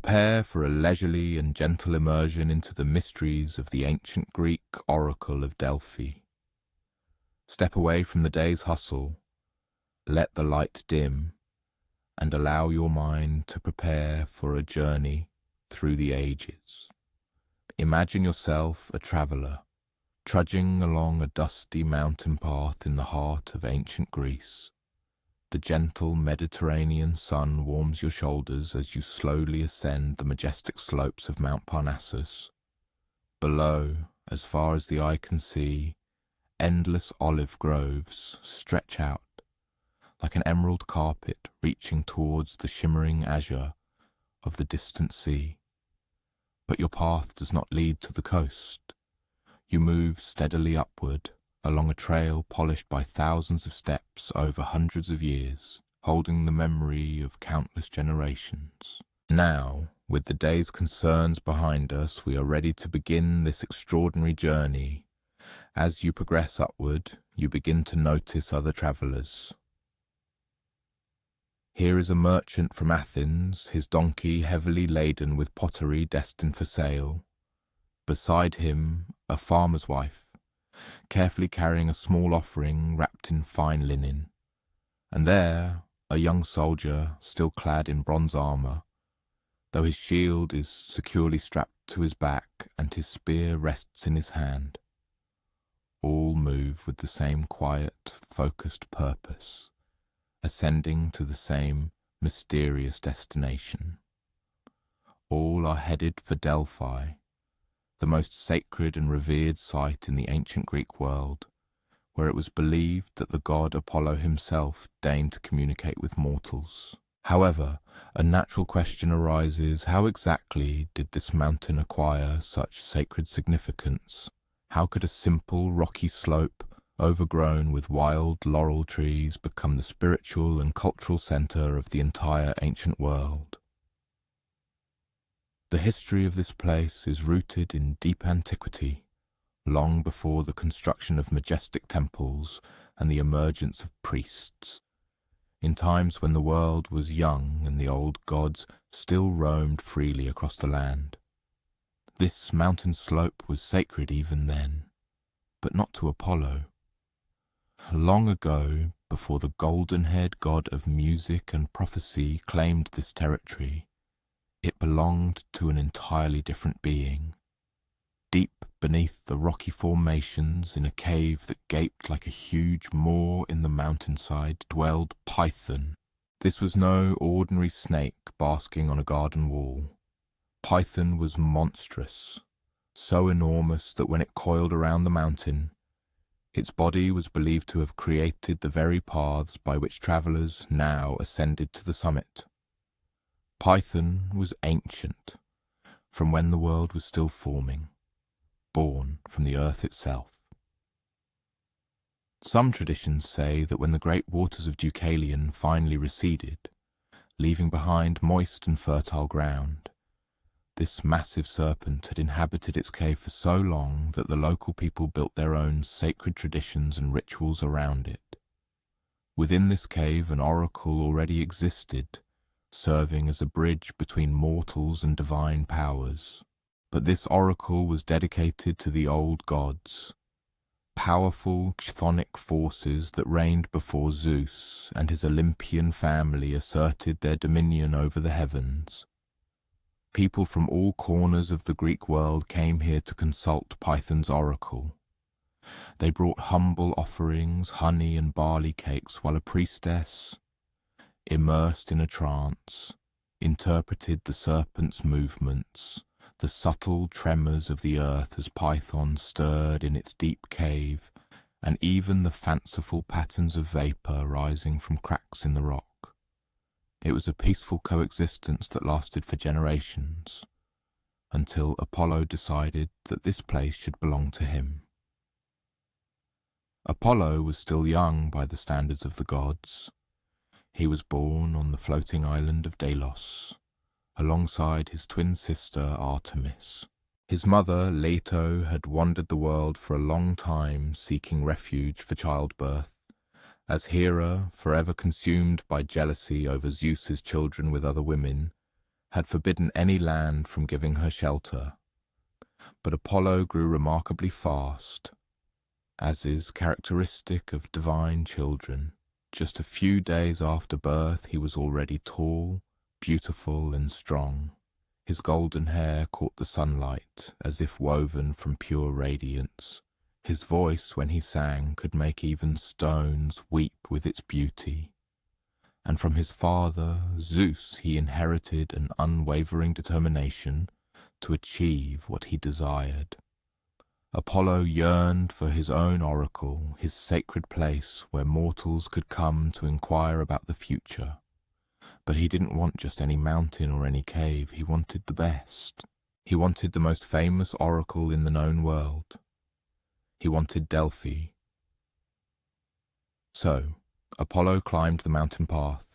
Prepare for a leisurely and gentle immersion into the mysteries of the ancient Greek Oracle of Delphi. Step away from the day's hustle, let the light dim, and allow your mind to prepare for a journey through the ages. Imagine yourself a traveller, trudging along a dusty mountain path in the heart of ancient Greece. The gentle Mediterranean sun warms your shoulders as you slowly ascend the majestic slopes of Mount Parnassus. Below, as far as the eye can see, endless olive groves stretch out like an emerald carpet reaching towards the shimmering azure of the distant sea. But your path does not lead to the coast. You move steadily upward, along a trail polished by thousands of steps over hundreds of years, holding the memory of countless generations. Now, with the day's concerns behind us, we are ready to begin this extraordinary journey. As you progress upward, you begin to notice other travellers. Here is a merchant from Athens, his donkey heavily laden with pottery destined for sale. Beside him, a farmer's wife, carefully carrying a small offering wrapped in fine linen. And there, a young soldier, still clad in bronze armour, though his shield is securely strapped to his back and his spear rests in his hand. All move with the same quiet, focused purpose, ascending to the same mysterious destination. All are headed for Delphi, the most sacred and revered site in the ancient Greek world, where it was believed that the god Apollo himself deigned to communicate with mortals. However, a natural question arises: how exactly did this mountain acquire such sacred significance? How could a simple rocky slope, overgrown with wild laurel trees, become the spiritual and cultural centre of the entire ancient world? The history of this place is rooted in deep antiquity, long before the construction of majestic temples and the emergence of priests. In times when the world was young and the old gods still roamed freely across the land. This mountain slope was sacred even then, but not to Apollo. Long ago, before the golden-haired god of music and prophecy claimed this territory, it belonged to an entirely different being. Deep beneath the rocky formations, in a cave that gaped like a huge maw in the mountainside, dwelled Python. This was no ordinary snake basking on a garden wall. Python was monstrous, so enormous that when it coiled around the mountain, its body was believed to have created the very paths by which travellers now ascended to the summit. Python was ancient, from when the world was still forming, born from the earth itself. Some traditions say that when the great waters of Deucalion finally receded, leaving behind moist and fertile ground, this massive serpent had inhabited its cave for so long that the local people built their own sacred traditions and rituals around it. Within this cave, an oracle already existed, serving as a bridge between mortals and divine powers. But this oracle was dedicated to the old gods, powerful chthonic forces that reigned before Zeus and his Olympian family asserted their dominion over the heavens. People from all corners of the Greek world came here to consult Python's oracle. They brought humble offerings, honey and barley cakes, while a priestess, immersed in a trance, interpreted the serpent's movements, the subtle tremors of the earth as Python stirred in its deep cave, and even the fanciful patterns of vapour rising from cracks in the rock. It was a peaceful coexistence that lasted for generations, until Apollo decided that this place should belong to him. Apollo was still young by the standards of the gods. He was born on the floating island of Delos, alongside his twin sister Artemis. His mother, Leto, had wandered the world for a long time seeking refuge for childbirth, as Hera, forever consumed by jealousy over Zeus's children with other women, had forbidden any land from giving her shelter. But Apollo grew remarkably fast, as is characteristic of divine children. Just a few days after birth, he was already tall, beautiful, and strong. His golden hair caught the sunlight as if woven from pure radiance. His voice, when he sang, could make even stones weep with its beauty. And from his father, Zeus, he inherited an unwavering determination to achieve what he desired. Apollo yearned for his own oracle, his sacred place where mortals could come to inquire about the future. But he didn't want just any mountain or any cave. He wanted the best. He wanted the most famous oracle in the known world. He wanted Delphi. So, Apollo climbed the mountain path,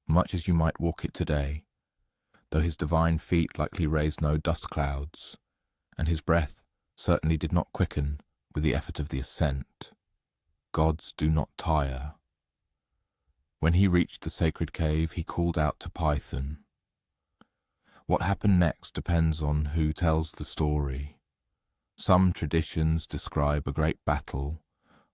much as you might walk it today, though his divine feet likely raised no dust clouds, and his breath certainly did not quicken with the effort of the ascent. Gods do not tire. When he reached the sacred cave, he called out to Python. What happened next depends on who tells the story. Some traditions describe a great battle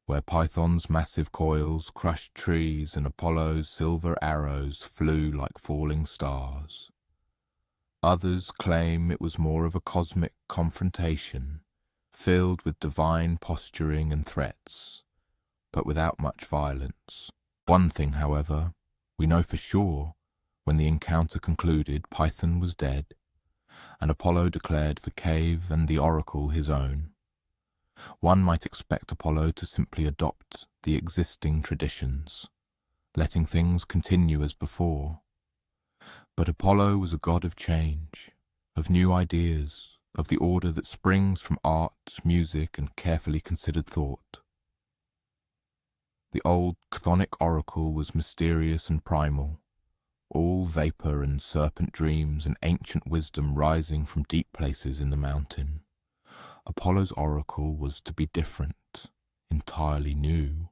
where Python's massive coils crushed trees and Apollo's silver arrows flew like falling stars. Others claim it was more of a cosmic confrontation, filled with divine posturing and threats, but without much violence. One thing, however, we know for sure: when the encounter concluded, Python was dead, and Apollo declared the cave and the oracle his own. One might expect Apollo to simply adopt the existing traditions, letting things continue as before. But Apollo was a god of change, of new ideas, of the order that springs from art, music, and carefully considered thought. The old chthonic oracle was mysterious and primal, all vapor and serpent dreams and ancient wisdom rising from deep places in the mountain. Apollo's oracle was to be different, entirely new.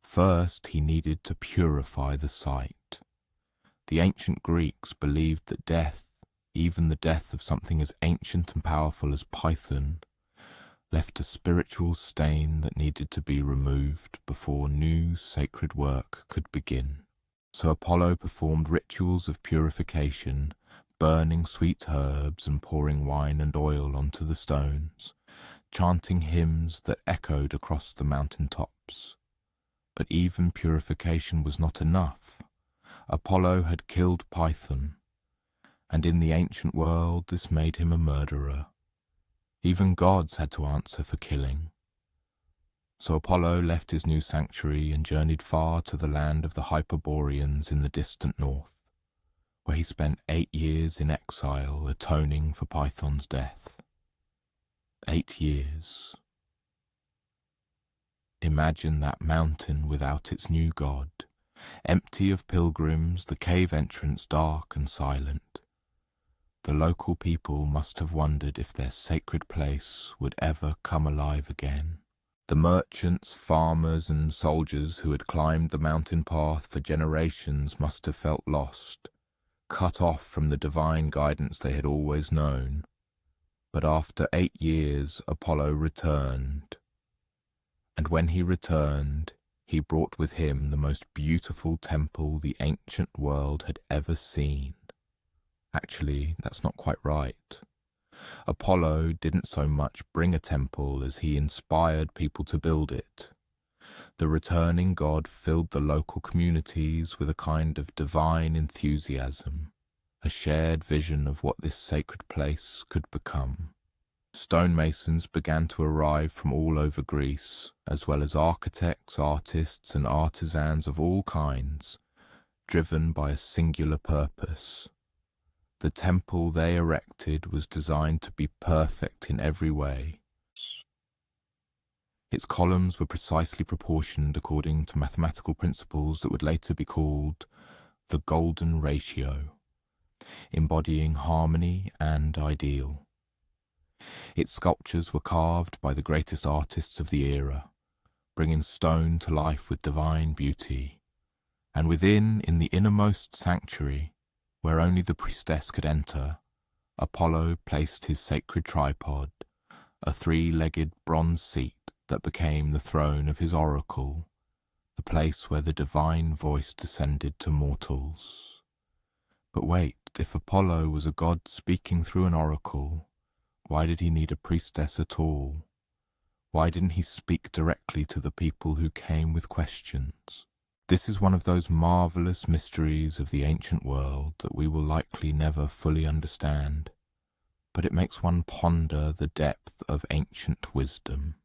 First, he needed to purify the site. The ancient Greeks believed that death, even the death of something as ancient and powerful as Python, left a spiritual stain that needed to be removed before new sacred work could begin. So Apollo performed rituals of purification, burning sweet herbs and pouring wine and oil onto the stones, chanting hymns that echoed across the mountain tops. But even purification was not enough. Apollo had killed Python, and in the ancient world this made him a murderer. Even gods had to answer for killing. So Apollo left his new sanctuary and journeyed far to the land of the Hyperboreans in the distant north, where he spent 8 years in exile atoning for Python's death. 8 years. Imagine that mountain without its new god, empty of pilgrims, the cave entrance dark and silent. The local people must have wondered if their sacred place would ever come alive again. The merchants, farmers, and soldiers who had climbed the mountain path for generations must have felt lost, cut off from the divine guidance they had always known. But after 8 years, Apollo returned. And when he returned, he brought with him the most beautiful temple the ancient world had ever seen. Actually, that's not quite right. Apollo didn't so much bring a temple as he inspired people to build it. The returning god filled the local communities with a kind of divine enthusiasm, a shared vision of what this sacred place could become. Stonemasons began to arrive from all over Greece, as well as architects, artists, and artisans of all kinds, driven by a singular purpose. The temple they erected was designed to be perfect in every way. Its columns were precisely proportioned according to mathematical principles that would later be called the golden ratio, embodying harmony and ideal. Its sculptures were carved by the greatest artists of the era, bringing stone to life with divine beauty. And within, in the innermost sanctuary, Where only the priestess could enter, Apollo placed his sacred tripod, a three-legged bronze seat that became the throne of his oracle, the place where the divine voice descended to mortals. But wait, if Apollo was a god speaking through an oracle, why did he need a priestess at all? Why didn't he speak directly to the people who came with questions? This is one of those marvelous mysteries of the ancient world that we will likely never fully understand, but it makes one ponder the depth of ancient wisdom.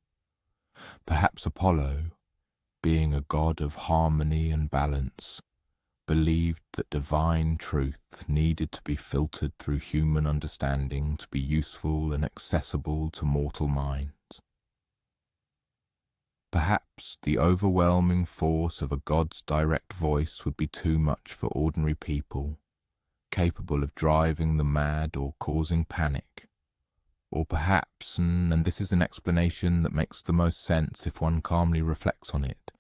Perhaps Apollo, being a god of harmony and balance, believed that divine truth needed to be filtered through human understanding to be useful and accessible to mortal minds. Perhaps the overwhelming force of a god's direct voice would be too much for ordinary people, capable of driving them mad or causing panic. Or perhaps, and this is an explanation that makes the most sense if one calmly reflects on it,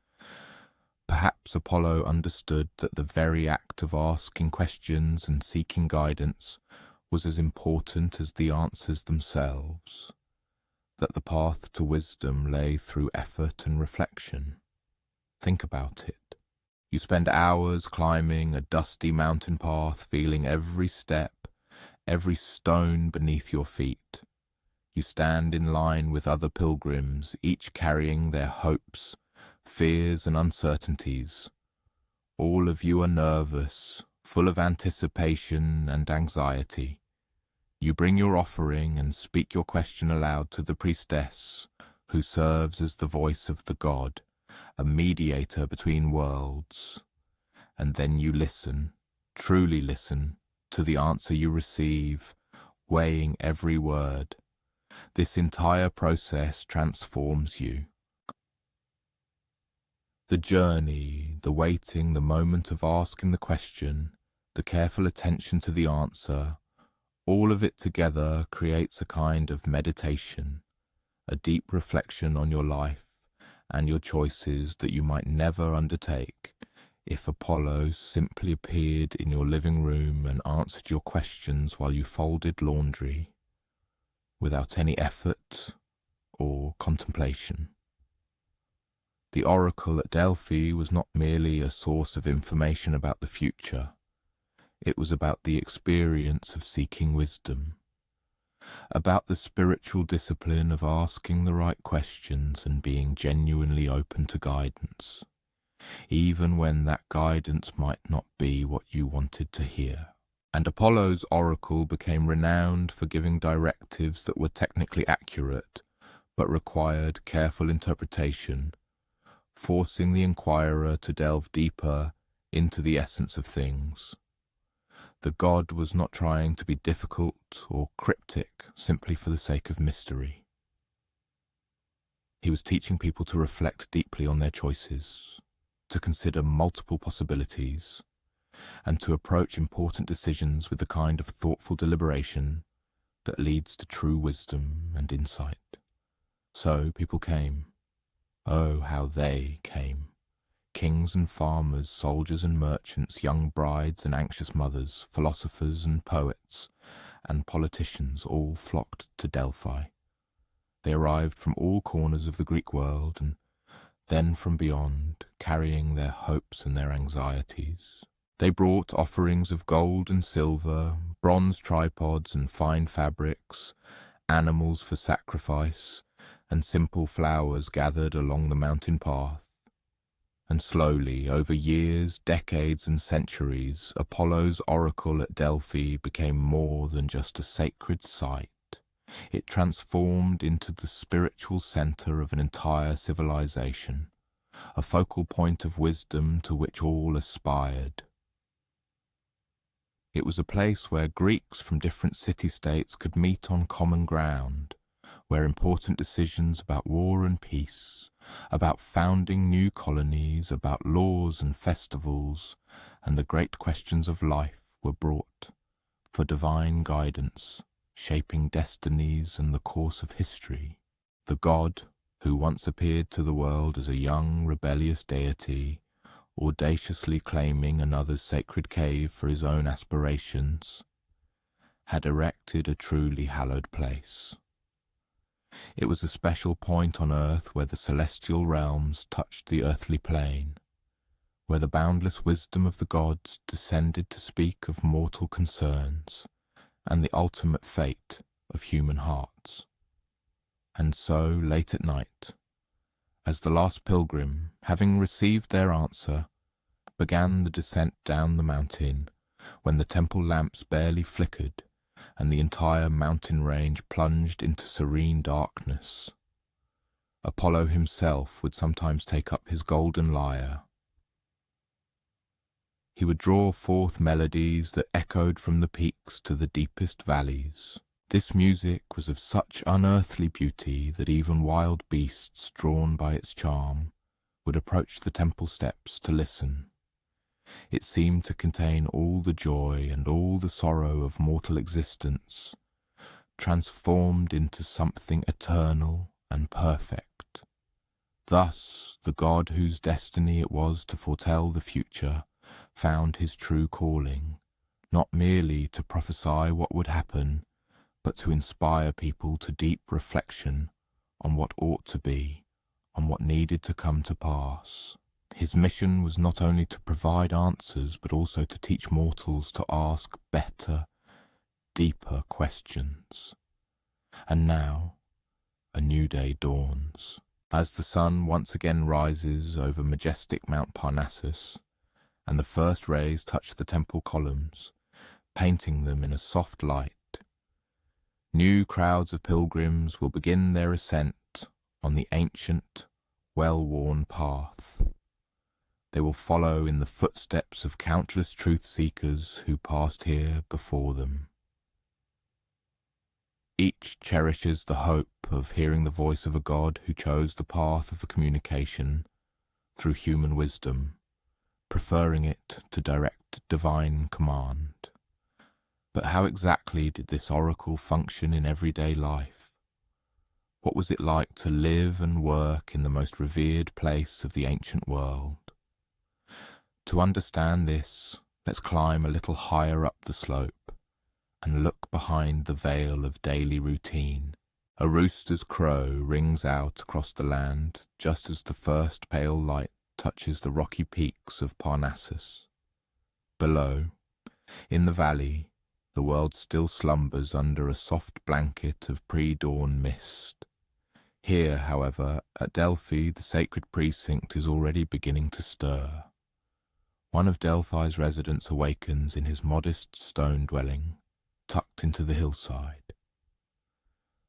perhaps Apollo understood that the very act of asking questions and seeking guidance was as important as the answers themselves, that the path to wisdom lay through effort and reflection. Think about it. You spend hours climbing a dusty mountain path, feeling every step, every stone beneath your feet. You stand in line with other pilgrims, each carrying their hopes, fears and uncertainties. All of you are nervous, full of anticipation and anxiety. You bring your offering and speak your question aloud to the priestess, who serves as the voice of the god, a mediator between worlds. And then you listen, truly listen, to the answer you receive, weighing every word. This entire process transforms you. The journey, the waiting, the moment of asking the question, the careful attention to the answer, all of it together creates a kind of meditation, a deep reflection on your life and your choices that you might never undertake if Apollo simply appeared in your living room and answered your questions while you folded laundry, without any effort or contemplation. The Oracle at Delphi was not merely a source of information about the future. It was about the experience of seeking wisdom, about the spiritual discipline of asking the right questions and being genuinely open to guidance, even when that guidance might not be what you wanted to hear. And Apollo's oracle became renowned for giving directives that were technically accurate, but required careful interpretation, forcing the inquirer to delve deeper into the essence of things. The god was not trying to be difficult or cryptic simply for the sake of mystery. He was teaching people to reflect deeply on their choices, to consider multiple possibilities, and to approach important decisions with the kind of thoughtful deliberation that leads to true wisdom and insight. So people came. Oh, how they came. Kings and farmers, soldiers and merchants, young brides and anxious mothers, philosophers and poets, and politicians all flocked to Delphi. They arrived from all corners of the Greek world, and then from beyond, carrying their hopes and their anxieties. They brought offerings of gold and silver, bronze tripods and fine fabrics, animals for sacrifice, and simple flowers gathered along the mountain path. And slowly, over years, decades and centuries, Apollo's oracle at Delphi became more than just a sacred site. It transformed into the spiritual center of an entire civilization, a focal point of wisdom to which all aspired. It was a place where Greeks from different city-states could meet on common ground, where important decisions about war and peace, about founding new colonies, about laws and festivals, and the great questions of life were brought for divine guidance, shaping destinies and the course of history. The god, who once appeared to the world as a young, rebellious deity, audaciously claiming another's sacred cave for his own aspirations, had erected a truly hallowed place. It was a special point on earth where the celestial realms touched the earthly plane, where the boundless wisdom of the gods descended to speak of mortal concerns and the ultimate fate of human hearts. And so, late at night, as the last pilgrim, having received their answer, began the descent down the mountain, when the temple lamps barely flickered and the entire mountain range plunged into serene darkness, Apollo himself would sometimes take up his golden lyre. He would draw forth melodies that echoed from the peaks to the deepest valleys. This music was of such unearthly beauty that even wild beasts drawn by its charm would approach the temple steps to listen. It seemed to contain all the joy and all the sorrow of mortal existence, transformed into something eternal and perfect. Thus, the god whose destiny it was to foretell the future found his true calling, not merely to prophesy what would happen, but to inspire people to deep reflection on what ought to be, on what needed to come to pass. His mission was not only to provide answers, but also to teach mortals to ask better, deeper questions. And now, a new day dawns. As the sun once again rises over majestic Mount Parnassus, and the first rays touch the temple columns, painting them in a soft light, new crowds of pilgrims will begin their ascent on the ancient, well-worn path. They will follow in the footsteps of countless truth-seekers who passed here before them. Each cherishes the hope of hearing the voice of a God who chose the path of communication through human wisdom, preferring it to direct divine command. But how exactly did this oracle function in everyday life? What was it like to live and work in the most revered place of the ancient world? To understand this, let's climb a little higher up the slope and look behind the veil of daily routine. A rooster's crow rings out across the land just as the first pale light touches the rocky peaks of Parnassus. Below, in the valley, the world still slumbers under a soft blanket of pre-dawn mist. Here, however, at Delphi, the sacred precinct is already beginning to stir. One of Delphi's residents awakens in his modest stone dwelling, tucked into the hillside.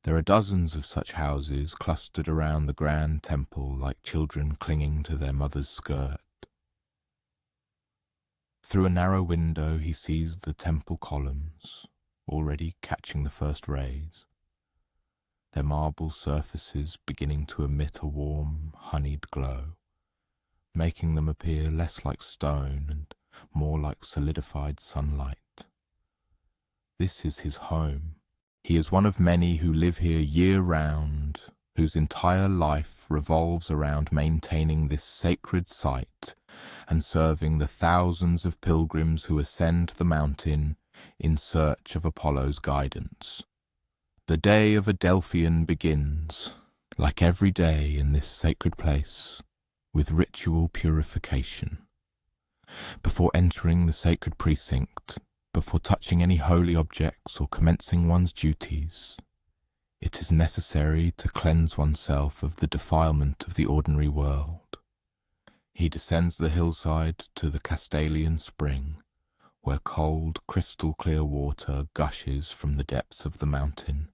There are dozens of such houses clustered around the grand temple like children clinging to their mother's skirt. Through a narrow window he sees the temple columns, already catching the first rays, their marble surfaces beginning to emit a warm, honeyed glow, making them appear less like stone and more like solidified sunlight. This is his home. He is one of many who live here year-round, whose entire life revolves around maintaining this sacred site and serving the thousands of pilgrims who ascend the mountain in search of Apollo's guidance. The day of a Delphian begins, like every day in this sacred place, with ritual purification. Before entering the sacred precinct, before touching any holy objects or commencing one's duties, it is necessary to cleanse oneself of the defilement of the ordinary world. He descends the hillside to the Castalian spring, where cold, crystal-clear water gushes from the depths of the mountain,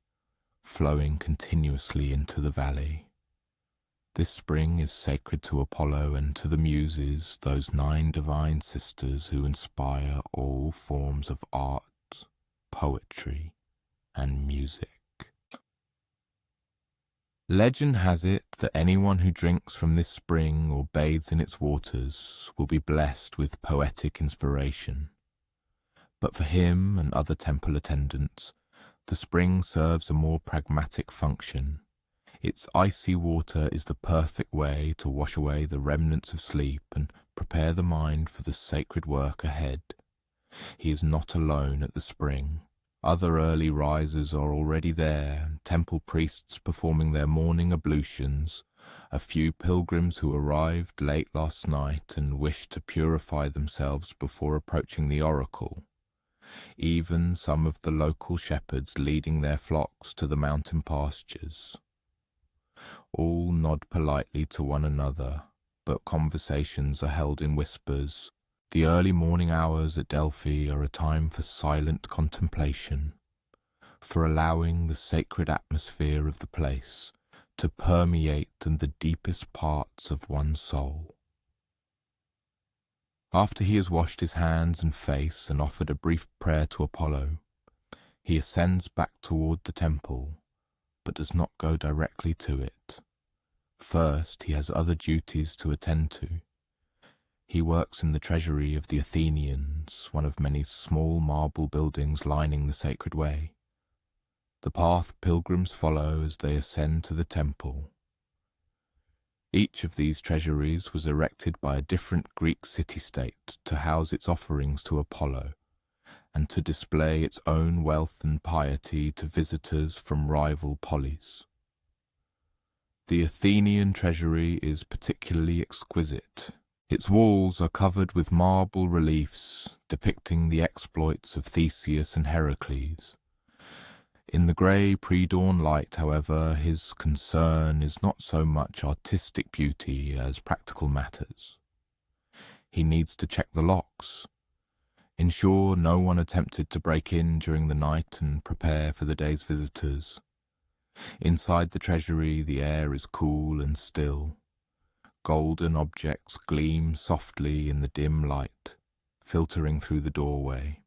flowing continuously into the valley. This spring is sacred to Apollo and to the Muses, those 9 divine sisters who inspire all forms of art, poetry, and music. Legend has it that anyone who drinks from this spring or bathes in its waters will be blessed with poetic inspiration. But for him and other temple attendants, the spring serves a more pragmatic function. Its icy water is the perfect way to wash away the remnants of sleep and prepare the mind for the sacred work ahead. He is not alone at the spring. Other early risers are already there, temple priests performing their morning ablutions, a few pilgrims who arrived late last night and wished to purify themselves before approaching the oracle, even some of the local shepherds leading their flocks to the mountain pastures. All nod politely to one another, but conversations are held in whispers. The early morning hours at Delphi are a time for silent contemplation, for allowing the sacred atmosphere of the place to permeate in the deepest parts of one's soul. After he has washed his hands and face and offered a brief prayer to Apollo, he ascends back toward the temple, but does not go directly to it. First, he has other duties to attend to. He works in the treasury of the Athenians, one of many small marble buildings lining the sacred way. The path pilgrims follow as they ascend to the temple. Each of these treasuries was erected by a different Greek city-state to house its offerings to Apollo, and to display its own wealth and piety to visitors from rival polis. The Athenian treasury is particularly exquisite. Its walls are covered with marble reliefs depicting the exploits of Theseus and Heracles. In the grey pre-dawn light, however, his concern is not so much artistic beauty as practical matters. He needs to check the locks, ensure no one attempted to break in during the night, and prepare for the day's visitors. Inside the treasury, the air is cool and still. Golden objects gleam softly in the dim light, filtering through the doorway.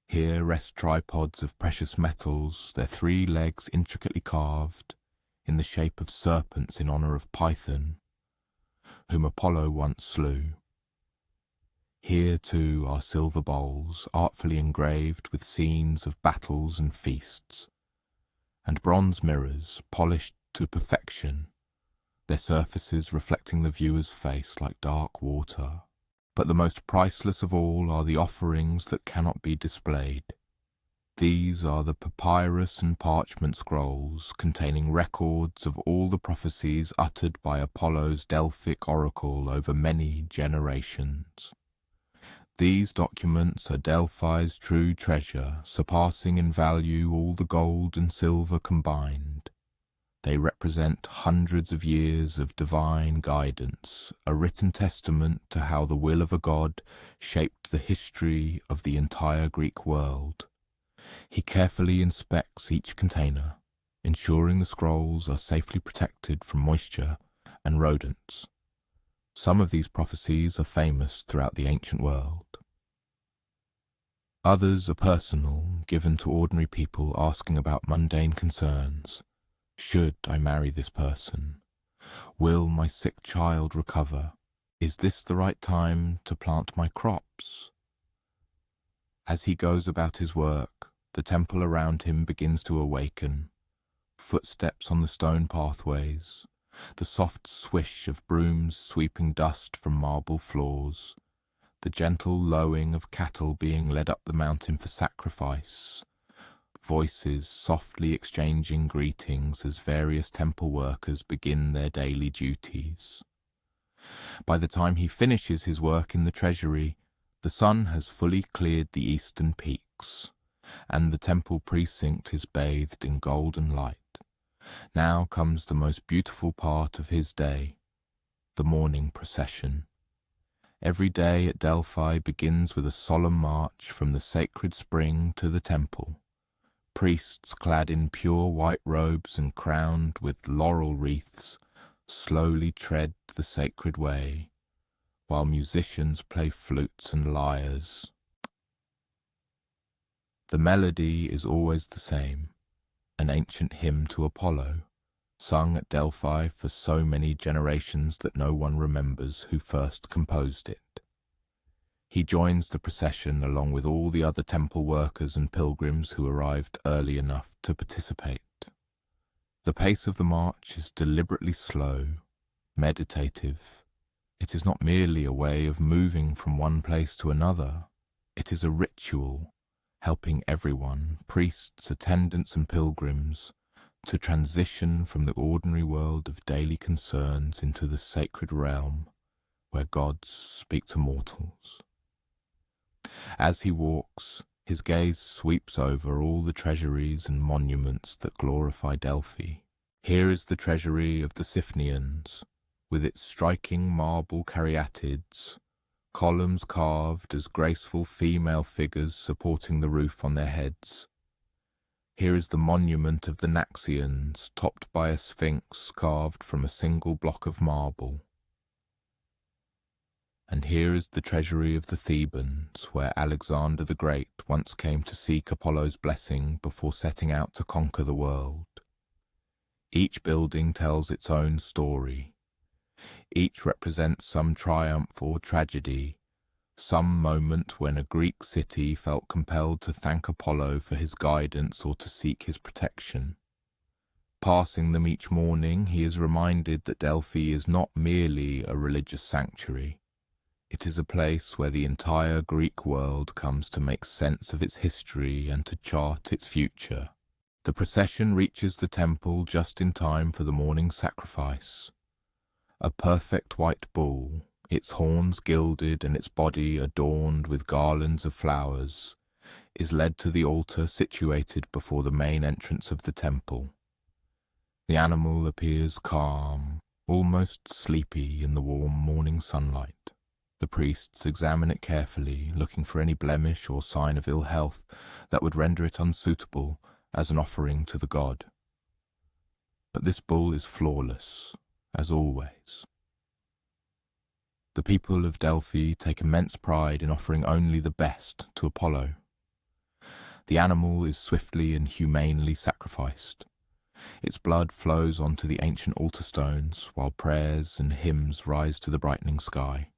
Here rest tripods of precious metals, their 3 legs intricately carved in the shape of serpents in honor of Python, whom Apollo once slew. Here, too, are silver bowls, artfully engraved with scenes of battles and feasts, and bronze mirrors, polished to perfection, their surfaces reflecting the viewer's face like dark water. But the most priceless of all are the offerings that cannot be displayed. These are the papyrus and parchment scrolls containing records of all the prophecies uttered by Apollo's Delphic oracle over many generations. These documents are Delphi's true treasure, surpassing in value all the gold and silver combined. They represent hundreds of years of divine guidance, a written testament to how the will of a god shaped the history of the entire Greek world. He carefully inspects each container, ensuring the scrolls are safely protected from moisture and rodents. Some of these prophecies are famous throughout the ancient world. Others are personal, given to ordinary people asking about mundane concerns. Should I marry this person? Will my sick child recover? Is this the right time to plant my crops? As he goes about his work, the temple around him begins to awaken. Footsteps on the stone pathways, the soft swish of brooms sweeping dust from marble floors, the gentle lowing of cattle being led up the mountain for sacrifice, voices softly exchanging greetings as various temple workers begin their daily duties. By the time he finishes his work in the treasury, the sun has fully cleared the eastern peaks, and the temple precinct is bathed in golden light. Now comes the most beautiful part of his day, the morning procession. Every day at Delphi begins with a solemn march from the sacred spring to the temple. Priests clad in pure white robes and crowned with laurel wreaths slowly tread the sacred way, while musicians play flutes and lyres. The melody is always the same, an ancient hymn to Apollo, sung at Delphi for so many generations that no one remembers who first composed it. He joins the procession along with all the other temple workers and pilgrims who arrived early enough to participate. The pace of the march is deliberately slow, meditative. It is not merely a way of moving from one place to another. It is a ritual, helping everyone, priests, attendants and pilgrims, to transition from the ordinary world of daily concerns into the sacred realm where gods speak to mortals. As he walks, his gaze sweeps over all the treasuries and monuments that glorify Delphi. Here is the treasury of the Siphnians, with its striking marble caryatids, columns carved as graceful female figures supporting the roof on their heads. Here is the monument of the Naxians, topped by a sphinx carved from a single block of marble. And here is the treasury of the Thebans, where Alexander the Great once came to seek Apollo's blessing before setting out to conquer the world. Each building tells its own story. Each represents some triumph or tragedy, some moment when a Greek city felt compelled to thank Apollo for his guidance or to seek his protection. Passing them each morning, he is reminded that Delphi is not merely a religious sanctuary. It is a place where the entire Greek world comes to make sense of its history and to chart its future. The procession reaches the temple just in time for the morning sacrifice. A perfect white bull, its horns gilded and its body adorned with garlands of flowers, is led to the altar situated before the main entrance of the temple. The animal appears calm, almost sleepy in the warm morning sunlight. The priests examine it carefully, looking for any blemish or sign of ill health that would render it unsuitable as an offering to the god. But this bull is flawless, as always. The people of Delphi take immense pride in offering only the best to Apollo. The animal is swiftly and humanely sacrificed. Its blood flows onto the ancient altar stones, while prayers and hymns rise to the brightening sky.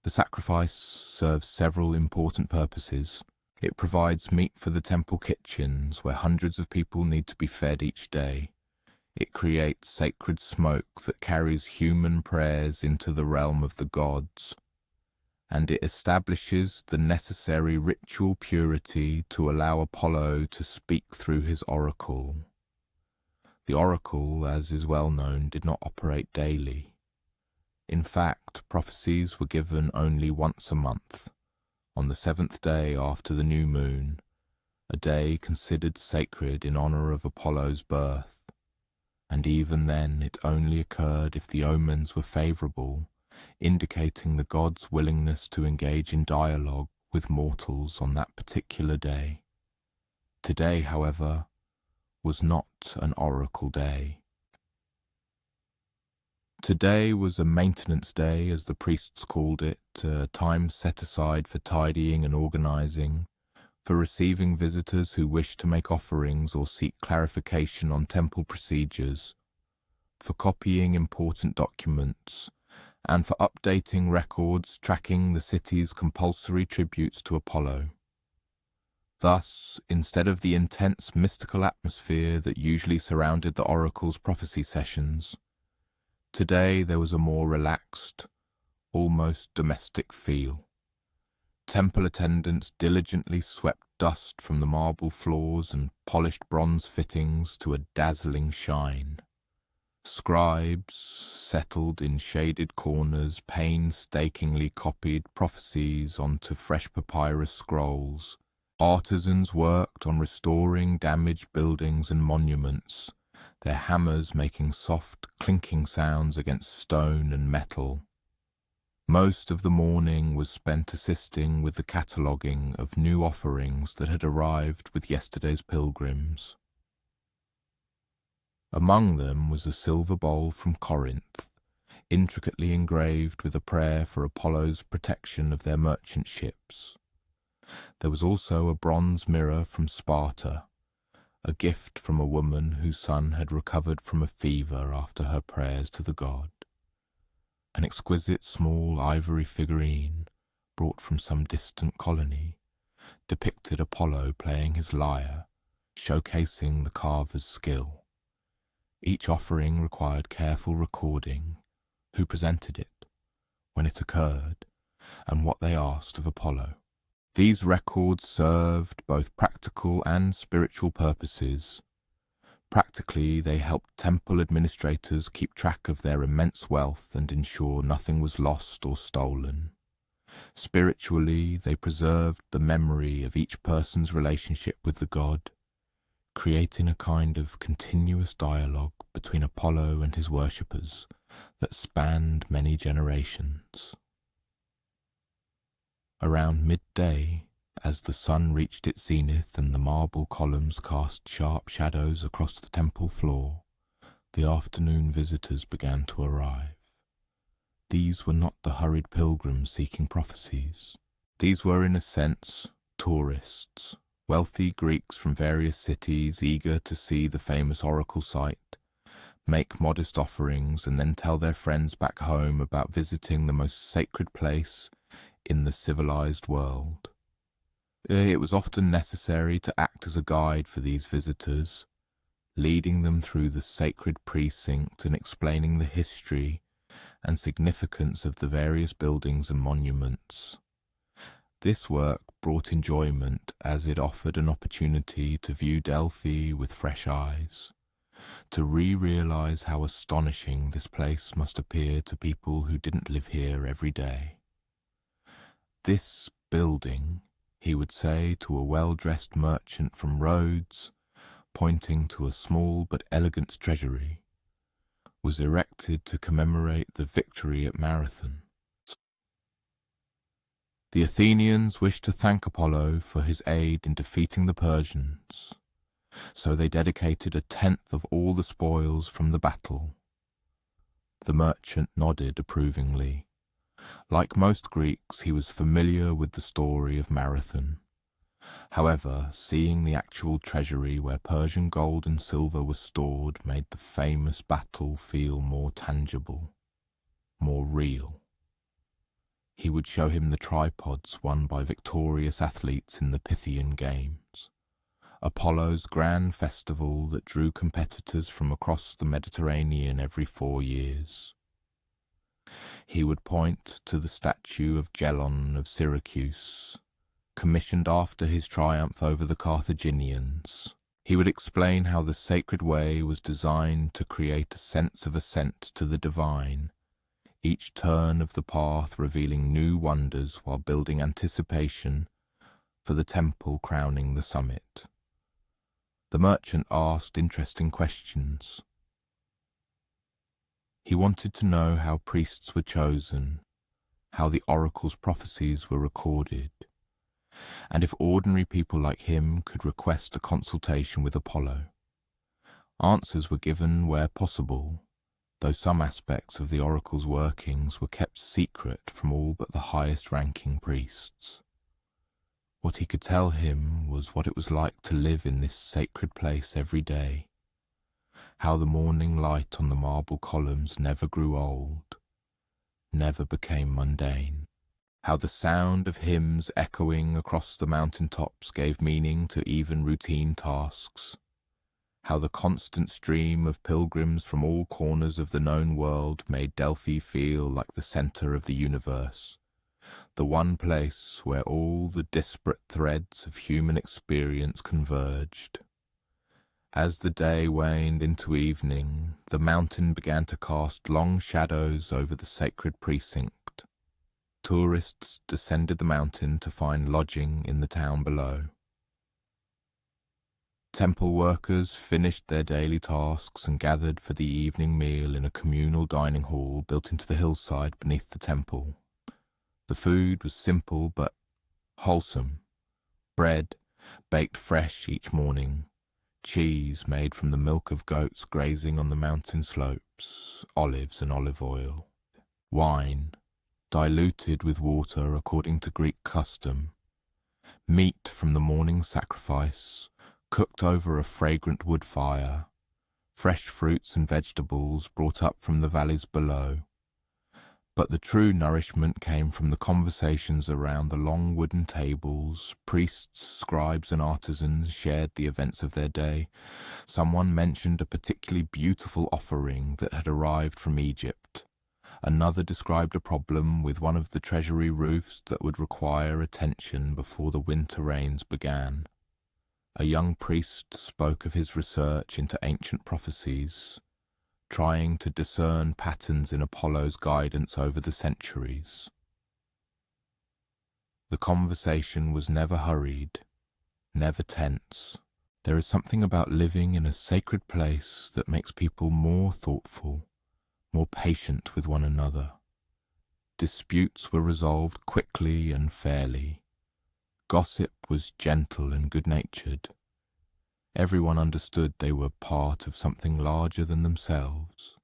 The sacrifice serves several important purposes. It provides meat for the temple kitchens, where hundreds of people need to be fed each day. It creates sacred smoke that carries human prayers into the realm of the gods. And it establishes the necessary ritual purity to allow Apollo to speak through his oracle. The oracle, as is well known, did not operate daily. In fact, prophecies were given only once a month, on the 7th day after the new moon, a day considered sacred in honor of Apollo's birth. And even then it only occurred if the omens were favorable, indicating the god's willingness to engage in dialogue with mortals on that particular day. Today, however, was not an oracle day. Today was a maintenance day, as the priests called it, a time set aside for tidying and organizing, for receiving visitors who wished to make offerings or seek clarification on temple procedures, for copying important documents, and for updating records tracking the city's compulsory tributes to Apollo. Thus, instead of the intense mystical atmosphere that usually surrounded the oracle's prophecy sessions, today there was a more relaxed, almost domestic feel. Temple attendants diligently swept dust from the marble floors and polished bronze fittings to a dazzling shine. Scribes, settled in shaded corners, painstakingly copied prophecies onto fresh papyrus scrolls. Artisans worked on restoring damaged buildings and monuments, their hammers making soft, clinking sounds against stone and metal. Most of the morning was spent assisting with the cataloguing of new offerings that had arrived with yesterday's pilgrims. Among them was a silver bowl from Corinth, intricately engraved with a prayer for Apollo's protection of their merchant ships. There was also a bronze mirror from Sparta, a gift from a woman whose son had recovered from a fever after her prayers to the god. An exquisite small ivory figurine, brought from some distant colony, depicted Apollo playing his lyre, showcasing the carver's skill. Each offering required careful recording, who presented it, when it occurred, and what they asked of Apollo. These records served both practical and spiritual purposes. Practically, they helped temple administrators keep track of their immense wealth and ensure nothing was lost or stolen. Spiritually, they preserved the memory of each person's relationship with the god, creating a kind of continuous dialogue between Apollo and his worshippers that spanned many generations. Around midday, as the sun reached its zenith and the marble columns cast sharp shadows across the temple floor, the afternoon visitors began to arrive. These were not the hurried pilgrims seeking prophecies. These were, in a sense, tourists, wealthy Greeks from various cities eager to see the famous Oracle site, make modest offerings, and then tell their friends back home about visiting the most sacred place in the civilized world. It was often necessary to act as a guide for these visitors, leading them through the sacred precinct and explaining the history and significance of the various buildings and monuments. This work brought enjoyment as it offered an opportunity to view Delphi with fresh eyes, to realize how astonishing this place must appear to people who didn't live here every day. This building, he would say to a well-dressed merchant from Rhodes, pointing to a small but elegant treasury, was erected to commemorate the victory at Marathon. The Athenians wished to thank Apollo for his aid in defeating the Persians, so they dedicated a tenth of all the spoils from the battle. The merchant nodded approvingly. Like most Greeks, he was familiar with the story of Marathon. However, seeing the actual treasury where Persian gold and silver were stored made the famous battle feel more tangible, more real. He would show him the tripods won by victorious athletes in the Pythian Games, Apollo's grand festival that drew competitors from across the Mediterranean every 4 years. He would point to the statue of Gelon of Syracuse, commissioned after his triumph over the Carthaginians. He would explain how the sacred way was designed to create a sense of ascent to the divine, each turn of the path revealing new wonders while building anticipation for the temple crowning the summit. The merchant asked interesting questions. He wanted to know how priests were chosen, how the oracle's prophecies were recorded, and if ordinary people like him could request a consultation with Apollo. Answers were given where possible, though some aspects of the oracle's workings were kept secret from all but the highest-ranking priests. What he could tell him was what it was like to live in this sacred place every day, how the morning light on the marble columns never grew old, never became mundane, how the sound of hymns echoing across the mountain tops gave meaning to even routine tasks, how the constant stream of pilgrims from all corners of the known world made Delphi feel like the center of the universe, the one place where all the disparate threads of human experience converged. As the day waned into evening, the mountain began to cast long shadows over the sacred precinct. Tourists descended the mountain to find lodging in the town below. Temple workers finished their daily tasks and gathered for the evening meal in a communal dining hall built into the hillside beneath the temple. The food was simple but wholesome. Bread, baked fresh each morning, cheese made from the milk of goats grazing on the mountain slopes, olives and olive oil, wine, diluted with water according to Greek custom, meat from the morning sacrifice, cooked over a fragrant wood fire, fresh fruits and vegetables brought up from the valleys below, But the true nourishment came from the conversations around the long wooden tables. Priests, scribes, and artisans shared the events of their day. Someone mentioned a particularly beautiful offering that had arrived from Egypt. Another described a problem with one of the treasury roofs that would require attention before the winter rains began. A young priest spoke of his research into ancient prophecies, trying to discern patterns in Apollo's guidance over the centuries. The conversation was never hurried, never tense. There is something about living in a sacred place that makes people more thoughtful, more patient with one another. Disputes were resolved quickly and fairly. Gossip was gentle and good-natured. Everyone understood they were part of something larger than themselves,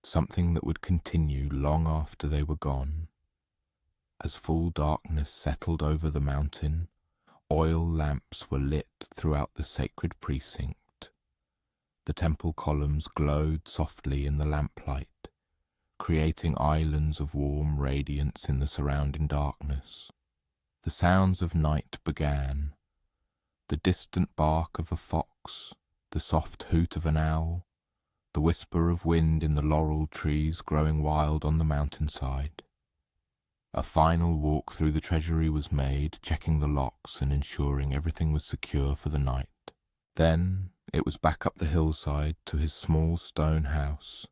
something that would continue long after they were gone. As full darkness settled over the mountain, oil lamps were lit throughout the sacred precinct. The temple columns glowed softly in the lamplight, creating islands of warm radiance in the surrounding darkness. The sounds of night began. The distant bark of a fox, the soft hoot of an owl, the whisper of wind in the laurel trees growing wild on the mountainside. A final walk through the treasury was made, checking the locks and ensuring everything was secure for the night. Then it was back up the hillside to his small stone house,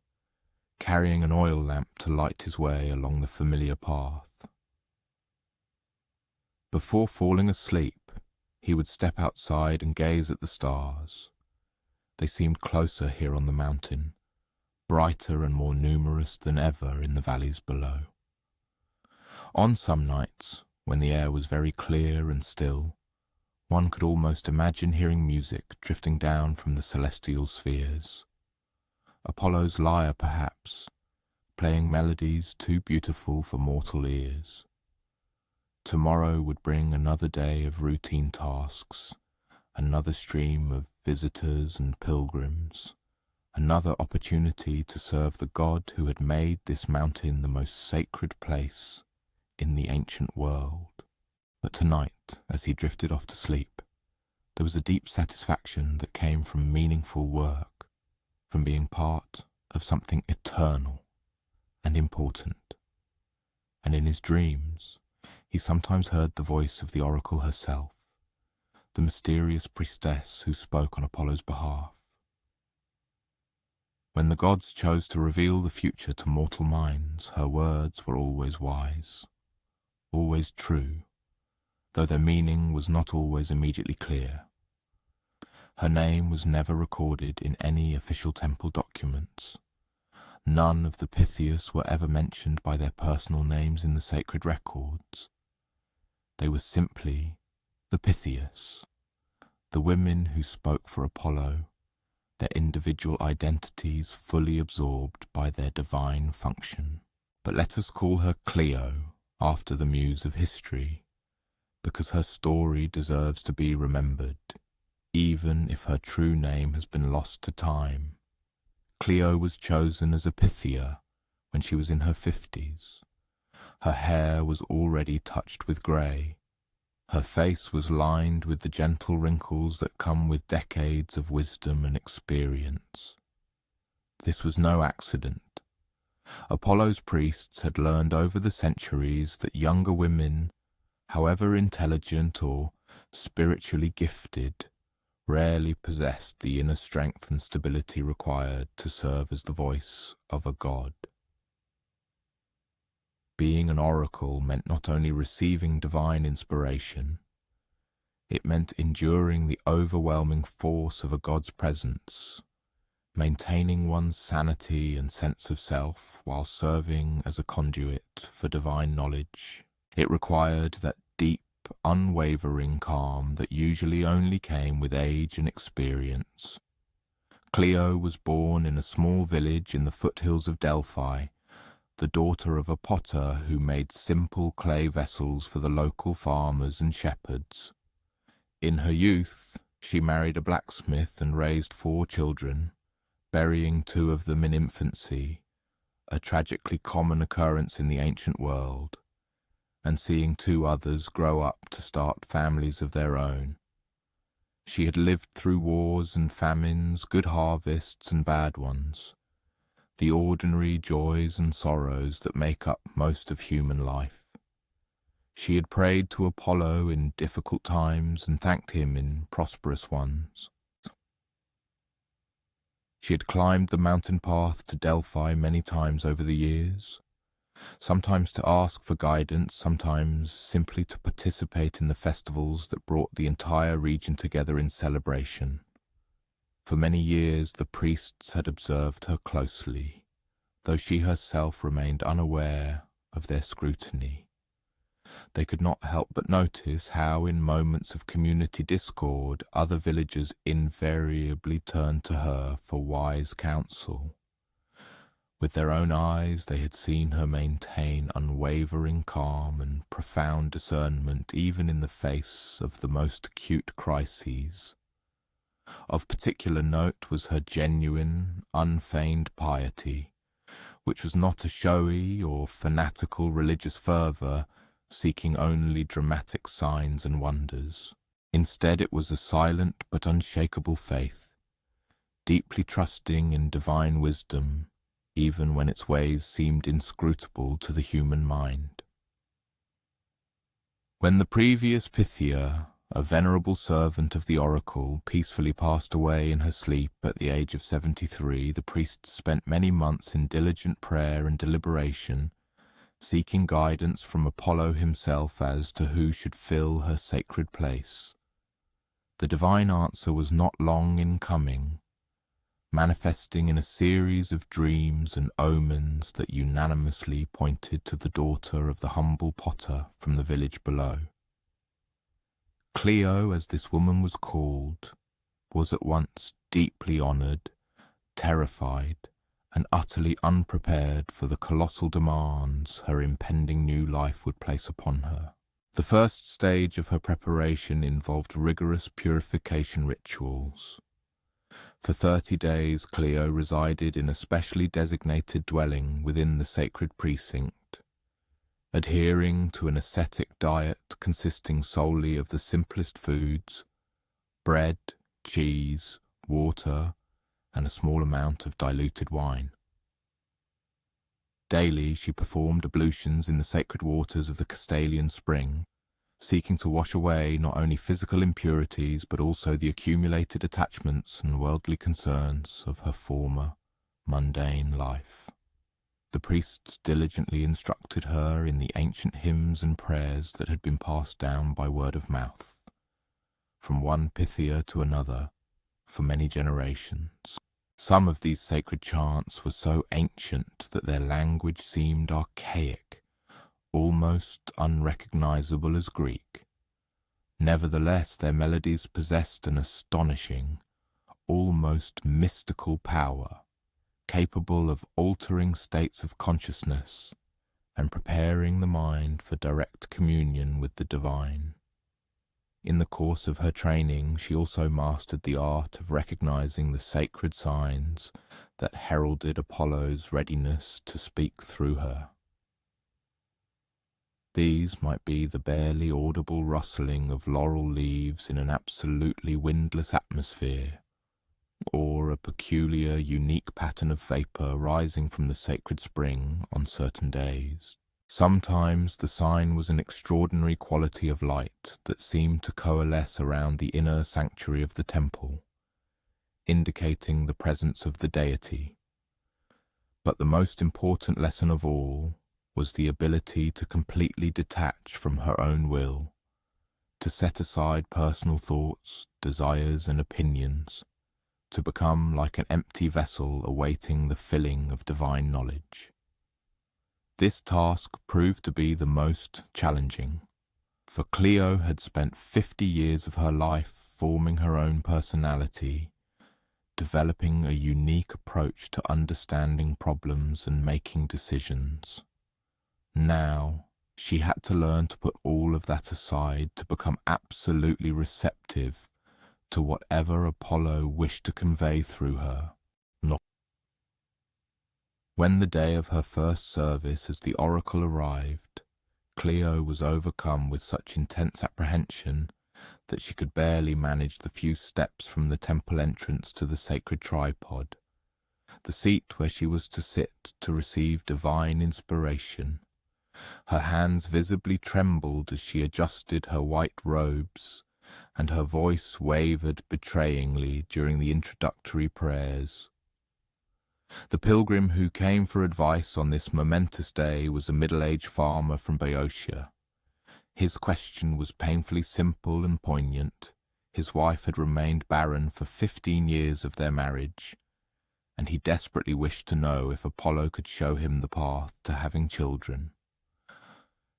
carrying an oil lamp to light his way along the familiar path. Before falling asleep, he would step outside and gaze at the stars. They seemed closer here on the mountain, brighter and more numerous than ever in the valleys below. On some nights, when the air was very clear and still, one could almost imagine hearing music drifting down from the celestial spheres. Apollo's lyre, perhaps, playing melodies too beautiful for mortal ears. Tomorrow would bring another day of routine tasks, another stream of visitors and pilgrims, another opportunity to serve the God who had made this mountain the most sacred place in the ancient world. But tonight, as he drifted off to sleep, there was a deep satisfaction that came from meaningful work, from being part of something eternal and important. And in his dreams, he sometimes heard the voice of the Oracle herself, the mysterious priestess who spoke on Apollo's behalf. When the gods chose to reveal the future to mortal minds, her words were always wise, always true, though their meaning was not always immediately clear. Her name was never recorded in any official temple documents. None of the Pythias were ever mentioned by their personal names in the sacred records. They were simply the Pythias, the women who spoke for Apollo, their individual identities fully absorbed by their divine function. But let us call her Clio, after the muse of history, because her story deserves to be remembered, even if her true name has been lost to time. Clio was chosen as a Pythia when she was in her 50s. Her hair was already touched with grey. Her face was lined with the gentle wrinkles that come with decades of wisdom and experience. This was no accident. Apollo's priests had learned over the centuries that younger women, however intelligent or spiritually gifted, rarely possessed the inner strength and stability required to serve as the voice of a god. Being an oracle meant not only receiving divine inspiration, it meant enduring the overwhelming force of a god's presence, maintaining one's sanity and sense of self while serving as a conduit for divine knowledge. It required that deep, unwavering calm that usually only came with age and experience. Clio was born in a small village in the foothills of Delphi, the daughter of a potter who made simple clay vessels for the local farmers and shepherds. In her youth, she married a blacksmith and raised 4 children, burying 2 of them in infancy, a tragically common occurrence in the ancient world, and seeing two others grow up to start families of their own. She had lived through wars and famines, good harvests and bad ones, the ordinary joys and sorrows that make up most of human life. She had prayed to Apollo in difficult times and thanked him in prosperous ones. She had climbed the mountain path to Delphi many times over the years, sometimes to ask for guidance, sometimes simply to participate in the festivals that brought the entire region together in celebration. For many years the priests had observed her closely, though she herself remained unaware of their scrutiny. They could not help but notice how, in moments of community discord, other villagers invariably turned to her for wise counsel. With their own eyes they had seen her maintain unwavering calm and profound discernment even in the face of the most acute crises. Of particular note was her genuine, unfeigned piety, which was not a showy or fanatical religious fervour seeking only dramatic signs and wonders. Instead, it was a silent but unshakable faith, deeply trusting in divine wisdom, even when its ways seemed inscrutable to the human mind. When the previous Pythia, a venerable servant of the Oracle, peacefully passed away in her sleep at the age of 73, the priests spent many months in diligent prayer and deliberation, seeking guidance from Apollo himself as to who should fill her sacred place. The divine answer was not long in coming, manifesting in a series of dreams and omens that unanimously pointed to the daughter of the humble potter from the village below. Clio, as this woman was called, was at once deeply honoured, terrified, and utterly unprepared for the colossal demands her impending new life would place upon her. The first stage of her preparation involved rigorous purification rituals. For 30 days Clio resided in a specially designated dwelling within the sacred precinct, adhering to an ascetic diet consisting solely of the simplest foods, bread, cheese, water, and a small amount of diluted wine. Daily she performed ablutions in the sacred waters of the Castalian spring, seeking to wash away not only physical impurities but also the accumulated attachments and worldly concerns of her former, mundane life. The priests diligently instructed her in the ancient hymns and prayers that had been passed down by word of mouth, from one Pythia to another, for many generations. Some of these sacred chants were so ancient that their language seemed archaic, almost unrecognizable as Greek. Nevertheless, their melodies possessed an astonishing, almost mystical power, capable of altering states of consciousness and preparing the mind for direct communion with the divine. In the course of her training, she also mastered the art of recognizing the sacred signs that heralded Apollo's readiness to speak through her. These might be the barely audible rustling of laurel leaves in an absolutely windless atmosphere, or a peculiar, unique pattern of vapour rising from the sacred spring on certain days. Sometimes the sign was an extraordinary quality of light that seemed to coalesce around the inner sanctuary of the temple, indicating the presence of the deity. But the most important lesson of all was the ability to completely detach from her own will, to set aside personal thoughts, desires, and opinions, to become like an empty vessel awaiting the filling of divine knowledge. This task proved to be the most challenging, for Clio had spent 50 years of her life forming her own personality, developing a unique approach to understanding problems and making decisions. Now, she had to learn to put all of that aside to become absolutely receptive to whatever Apollo wished to convey through her. When the day of her first service as the oracle arrived, Clio was overcome with such intense apprehension that she could barely manage the few steps from the temple entrance to the sacred tripod, the seat where she was to sit to receive divine inspiration. Her hands visibly trembled as she adjusted her white robes, and her voice wavered betrayingly during the introductory prayers. The pilgrim who came for advice on this momentous day was a middle-aged farmer from Boeotia. His question was painfully simple and poignant. His wife had remained barren for 15 years of their marriage, and he desperately wished to know if Apollo could show him the path to having children.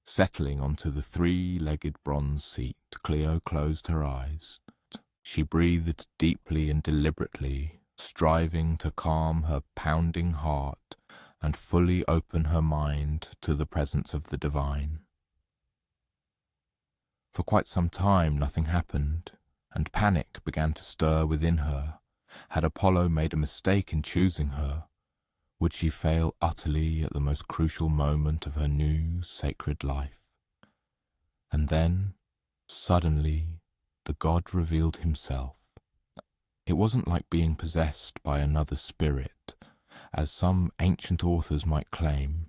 Settling onto the three-legged bronze seat, Clio closed her eyes. She breathed deeply and deliberately, striving to calm her pounding heart and fully open her mind to the presence of the divine. For quite some time nothing happened, and panic began to stir within her. Had Apollo made a mistake in choosing her? Would she fail utterly at the most crucial moment of her new sacred life? And then, suddenly, the god revealed himself. It wasn't like being possessed by another spirit, as some ancient authors might claim.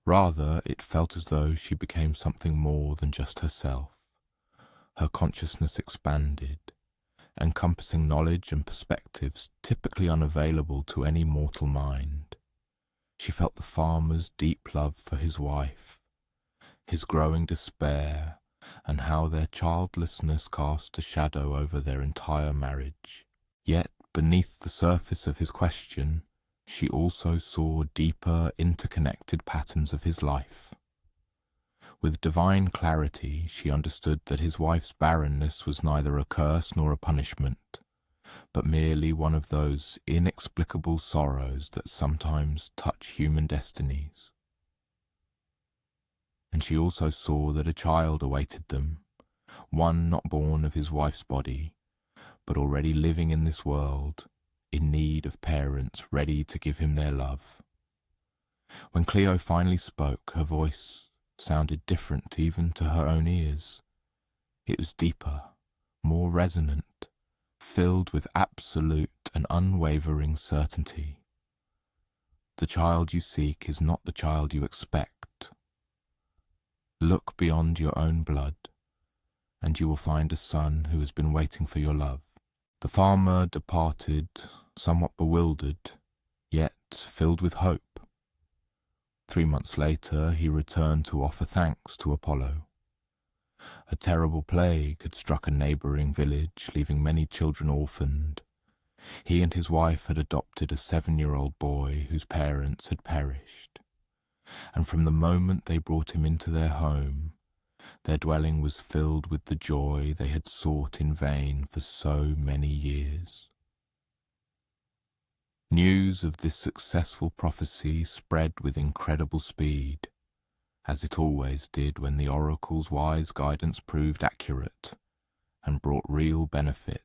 Rather, it felt as though she became something more than just herself. Her consciousness expanded, encompassing knowledge and perspectives typically unavailable to any mortal mind. She felt the farmer's deep love for his wife, his growing despair, and how their childlessness cast a shadow over their entire marriage. Yet, beneath the surface of his question, she also saw deeper, interconnected patterns of his life. With divine clarity, she understood that his wife's barrenness was neither a curse nor a punishment, but merely one of those inexplicable sorrows that sometimes touch human destinies. And she also saw that a child awaited them, one not born of his wife's body, but already living in this world, in need of parents ready to give him their love. When Clio finally spoke, her voice sounded different even to her own ears. It was deeper, more resonant, filled with absolute and unwavering certainty. The child you seek is not the child you expect. Look beyond your own blood, and you will find a son who has been waiting for your love. The farmer departed, somewhat bewildered, yet filled with hope. 3 months later, he returned to offer thanks to Apollo. A terrible plague had struck a neighboring village, leaving many children orphaned. He and his wife had adopted a 7-year-old boy whose parents had perished. And from the moment they brought him into their home, their dwelling was filled with the joy they had sought in vain for so many years. News of this successful prophecy spread with incredible speed, as it always did when the oracle's wise guidance proved accurate and brought real benefit.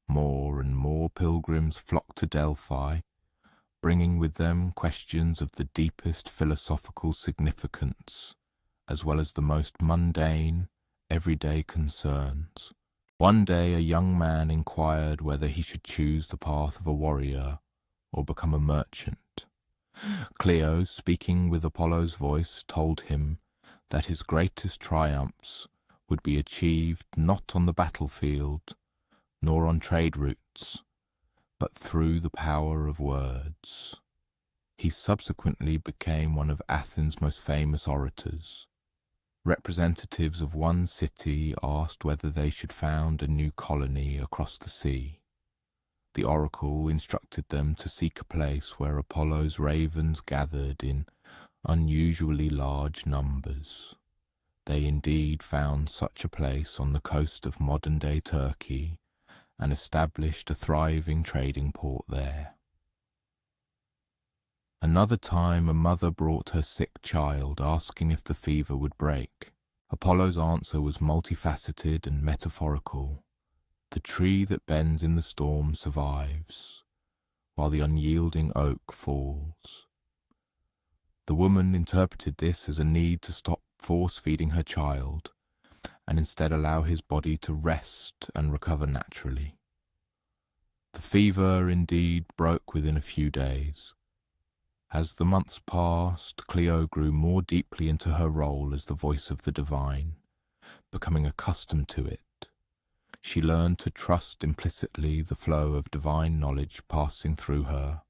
More and more pilgrims flocked to Delphi, bringing with them questions of the deepest philosophical significance, as well as the most mundane, everyday concerns. One day a young man inquired whether he should choose the path of a warrior or become a merchant. Clio, speaking with Apollo's voice, told him that his greatest triumphs would be achieved not on the battlefield, nor on trade routes, but through the power of words. He subsequently became one of Athens' most famous orators. Representatives of one city asked whether they should found a new colony across the sea. The oracle instructed them to seek a place where Apollo's ravens gathered in unusually large numbers. They indeed found such a place on the coast of modern-day Turkey and established a thriving trading port there. Another time a mother brought her sick child, asking if the fever would break. Apollo's answer was multifaceted and metaphorical. The tree that bends in the storm survives. while the unyielding oak falls. The woman interpreted this as a need to stop force-feeding her child and instead allow his body to rest and recover naturally. The fever indeed broke within a few days. As the months passed, Cleo grew more deeply into her role as the voice of the divine, becoming accustomed to it. She learned to trust implicitly the flow of divine knowledge passing through her,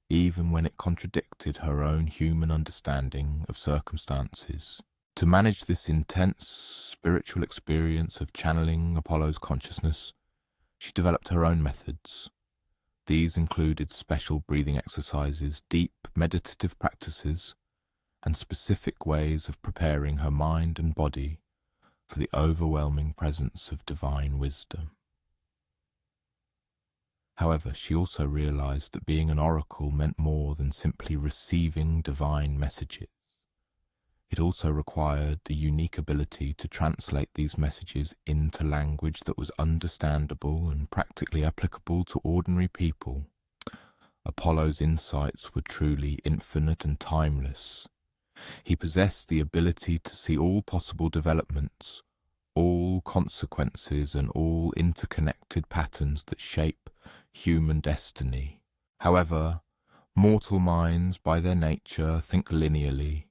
even when it contradicted her own human understanding of circumstances. To manage this intense spiritual experience of channeling Apollo's consciousness, she developed her own methods. These included special breathing exercises, deep meditative practices, and specific ways of preparing her mind and body for the overwhelming presence of divine wisdom. However, she also realized that being an oracle meant more than simply receiving divine messages. It also required the unique ability to translate these messages into language that was understandable and practically applicable to ordinary people. Apollo's insights were truly infinite and timeless. He possessed the ability to see all possible developments, all consequences, and all interconnected patterns that shape human destiny. However, mortal minds by their nature think linearly,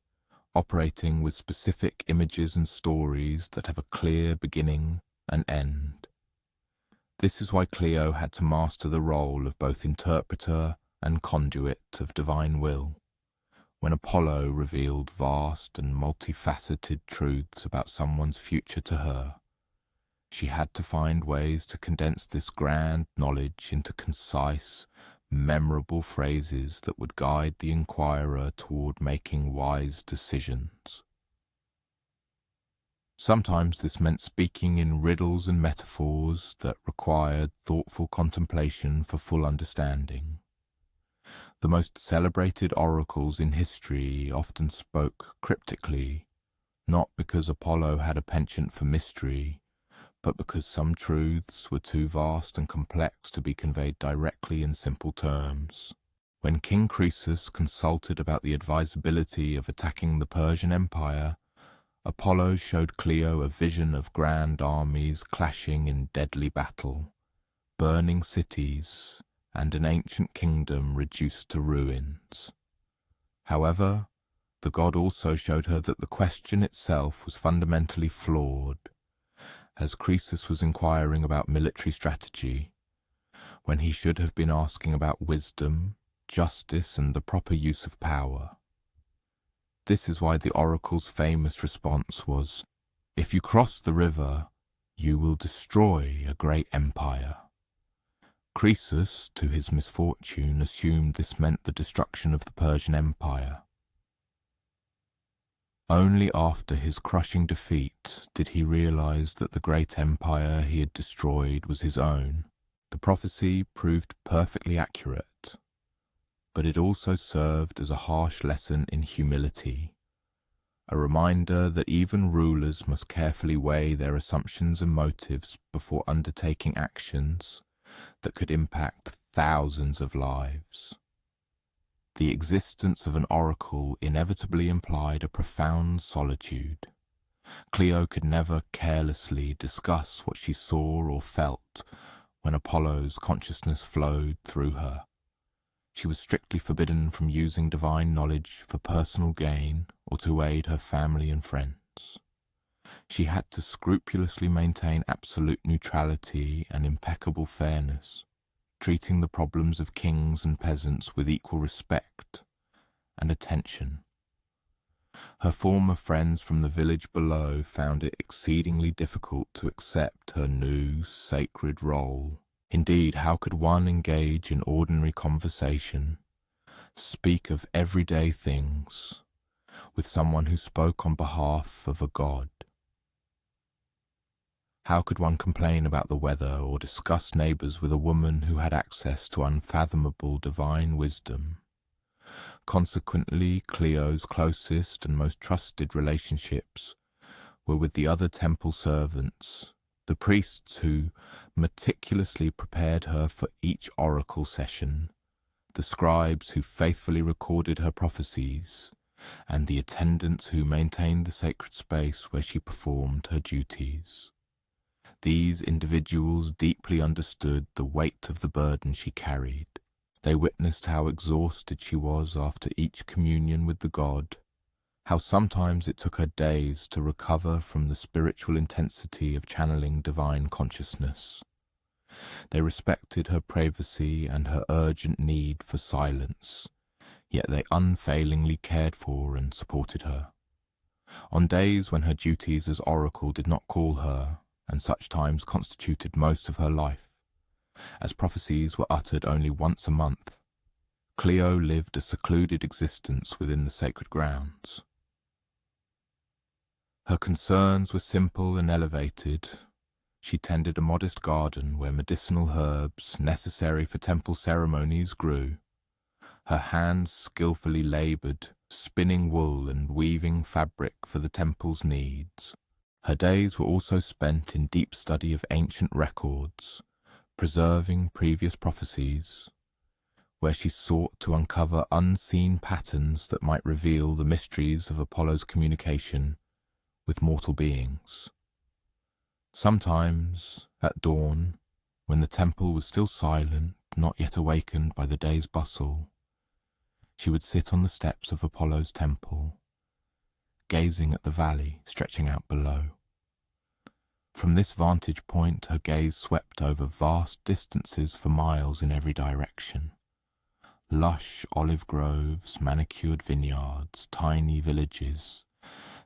operating with specific images and stories that have a clear beginning and end. This is why Cleo had to master the role of both interpreter and conduit of divine will. When Apollo revealed vast and multifaceted truths about someone's future to her, she had to find ways to condense this grand knowledge into concise, memorable phrases that would guide the inquirer toward making wise decisions. Sometimes this meant speaking in riddles and metaphors that required thoughtful contemplation for full understanding. The most celebrated oracles in history often spoke cryptically, not because Apollo had a penchant for mystery, but because some truths were too vast and complex to be conveyed directly in simple terms. When King Croesus consulted about the advisability of attacking the Persian Empire, Apollo showed Cleo a vision of grand armies clashing in deadly battle, burning cities, and an ancient kingdom reduced to ruins. However, the god also showed her that the question itself was fundamentally flawed, as Croesus was inquiring about military strategy, when he should have been asking about wisdom, justice, and the proper use of power. This is why the oracle's famous response was, "If you cross the river, you will destroy a great empire." Croesus, to his misfortune, assumed this meant the destruction of the Persian Empire. Only after his crushing defeat did he realize that the great empire he had destroyed was his own. The prophecy proved perfectly accurate, but it also served as a harsh lesson in humility, a reminder that even rulers must carefully weigh their assumptions and motives before undertaking actions that could impact thousands of lives. The existence of an oracle inevitably implied a profound solitude. Cleo could never carelessly discuss what she saw or felt when Apollo's consciousness flowed through her. She was strictly forbidden from using divine knowledge for personal gain or to aid her family and friends. She had to scrupulously maintain absolute neutrality and impeccable fairness, treating the problems of kings and peasants with equal respect and attention. Her former friends from the village below found it exceedingly difficult to accept her new, sacred role. Indeed, how could one engage in ordinary conversation, speak of everyday things, with someone who spoke on behalf of a god? How could one complain about the weather or discuss neighbours with a woman who had access to unfathomable divine wisdom? Consequently, Cleo's closest and most trusted relationships were with the other temple servants, the priests who meticulously prepared her for each oracle session the scribes who faithfully recorded her prophecies, and the attendants who maintained the sacred space where she performed her duties. These individuals deeply understood the weight of the burden she carried. They witnessed how exhausted she was after each communion with the god, how sometimes it took her days to recover from the spiritual intensity of channeling divine consciousness. They respected her privacy and her urgent need for silence, yet they unfailingly cared for and supported her. On days when her duties as oracle did not call her, and such times constituted most of her life, as prophecies were uttered only once a month, Cleo lived a secluded existence within the sacred grounds. Her concerns were simple and elevated. She tended a modest garden where medicinal herbs necessary for temple ceremonies grew. Her hands skillfully laboured, spinning wool and weaving fabric for the temple's needs. Her days were also spent in deep study of ancient records, preserving previous prophecies, where she sought to uncover unseen patterns that might reveal the mysteries of Apollo's communication with mortal beings. Sometimes, at dawn, when the temple was still silent, not yet awakened by the day's bustle, she would sit on the steps of Apollo's temple, gazing at the valley stretching out below. From this vantage point, her gaze swept over vast distances for miles in every direction. Lush olive groves, manicured vineyards, tiny villages,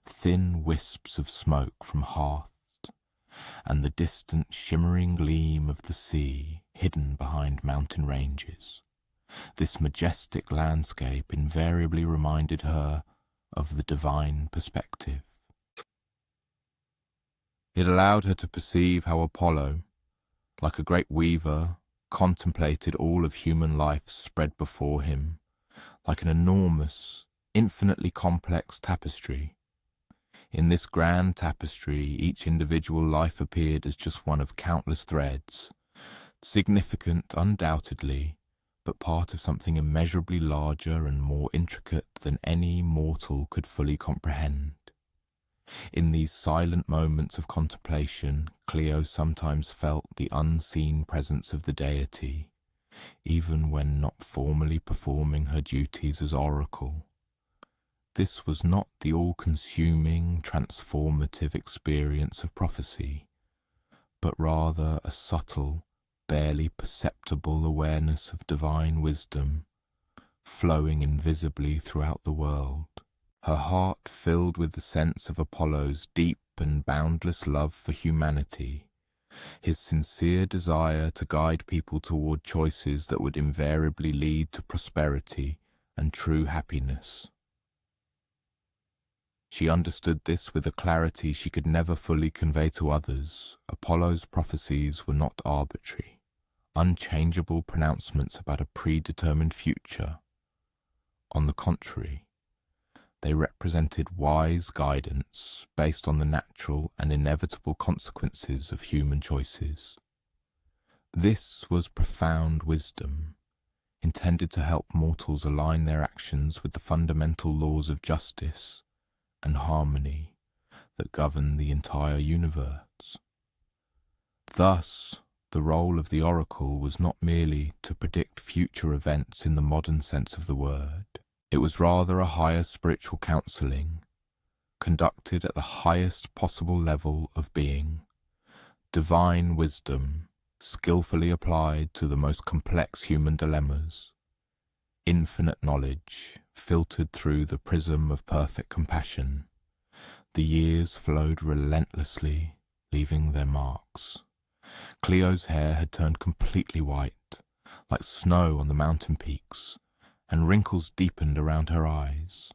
thin wisps of smoke from hearths, and the distant shimmering gleam of the sea hidden behind mountain ranges. This majestic landscape invariably reminded her of the divine perspective. It allowed her to perceive how Apollo, like a great weaver, contemplated all of human life spread before him, like an enormous, infinitely complex tapestry. In this grand tapestry, each individual life appeared as just one of countless threads, significant undoubtedly, but part of something immeasurably larger and more intricate than any mortal could fully comprehend. In these silent moments of contemplation, Cleo sometimes felt the unseen presence of the deity, even when not formally performing her duties as oracle. This was not the all-consuming, transformative experience of prophecy, but rather a subtle, barely perceptible awareness of divine wisdom, flowing invisibly throughout the world. Her heart filled with the sense of Apollo's deep and boundless love for humanity, his sincere desire to guide people toward choices that would invariably lead to prosperity and true happiness. She understood this with a clarity she could never fully convey to others. Apollo's prophecies were not arbitrary, unchangeable pronouncements about a predetermined future. On the contrary, they represented wise guidance based on the natural and inevitable consequences of human choices. This was profound wisdom, intended to help mortals align their actions with the fundamental laws of justice and harmony that govern the entire universe. Thus, the role of the oracle was not merely to predict future events in the modern sense of the word. It was rather a higher spiritual counseling, conducted at the highest possible level of being, divine wisdom, skillfully applied to the most complex human dilemmas, infinite knowledge, filtered through the prism of perfect compassion. The years flowed relentlessly, leaving their marks. Cleo's hair had turned completely white, like snow on the mountain peaks, and wrinkles deepened around her eyes.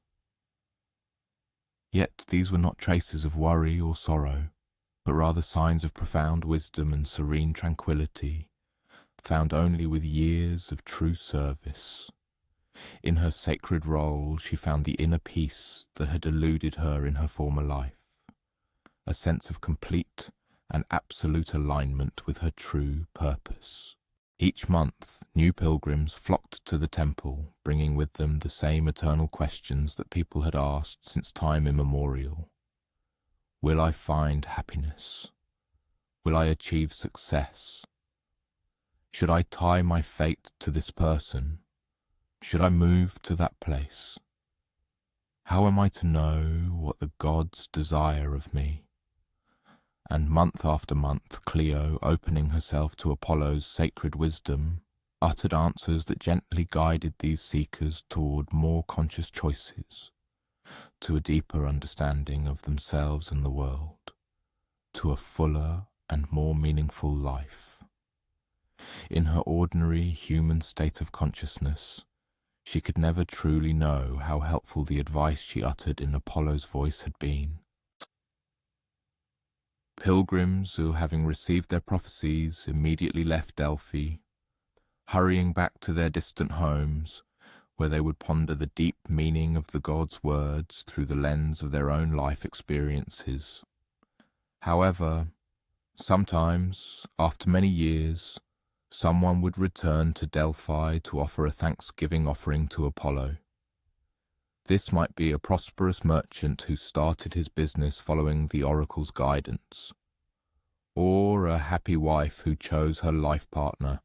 Yet these were not traces of worry or sorrow, but rather signs of profound wisdom and serene tranquility, found only with years of true service. In her sacred role, she found the inner peace that had eluded her in her former life, a sense of complete and absolute alignment with her true purpose. Each month, new pilgrims flocked to the temple, bringing with them the same eternal questions that people had asked since time immemorial. Will I find happiness? Will I achieve success? Should I tie my fate to this person? Should I move to that place? How am I to know what the gods desire of me? And month after month, Clio, opening herself to Apollo's sacred wisdom, uttered answers that gently guided these seekers toward more conscious choices, to a deeper understanding of themselves and the world, to a fuller and more meaningful life. In her ordinary human state of consciousness, she could never truly know how helpful the advice she uttered in Apollo's voice had been. Pilgrims who, having received their prophecies, immediately left Delphi, hurrying back to their distant homes, where they would ponder the deep meaning of the gods' words through the lens of their own life experiences. However, sometimes, after many years, someone would return to Delphi to offer a thanksgiving offering to Apollo. This might be a prosperous merchant who started his business following the oracle's guidance, or a happy wife who chose her life partner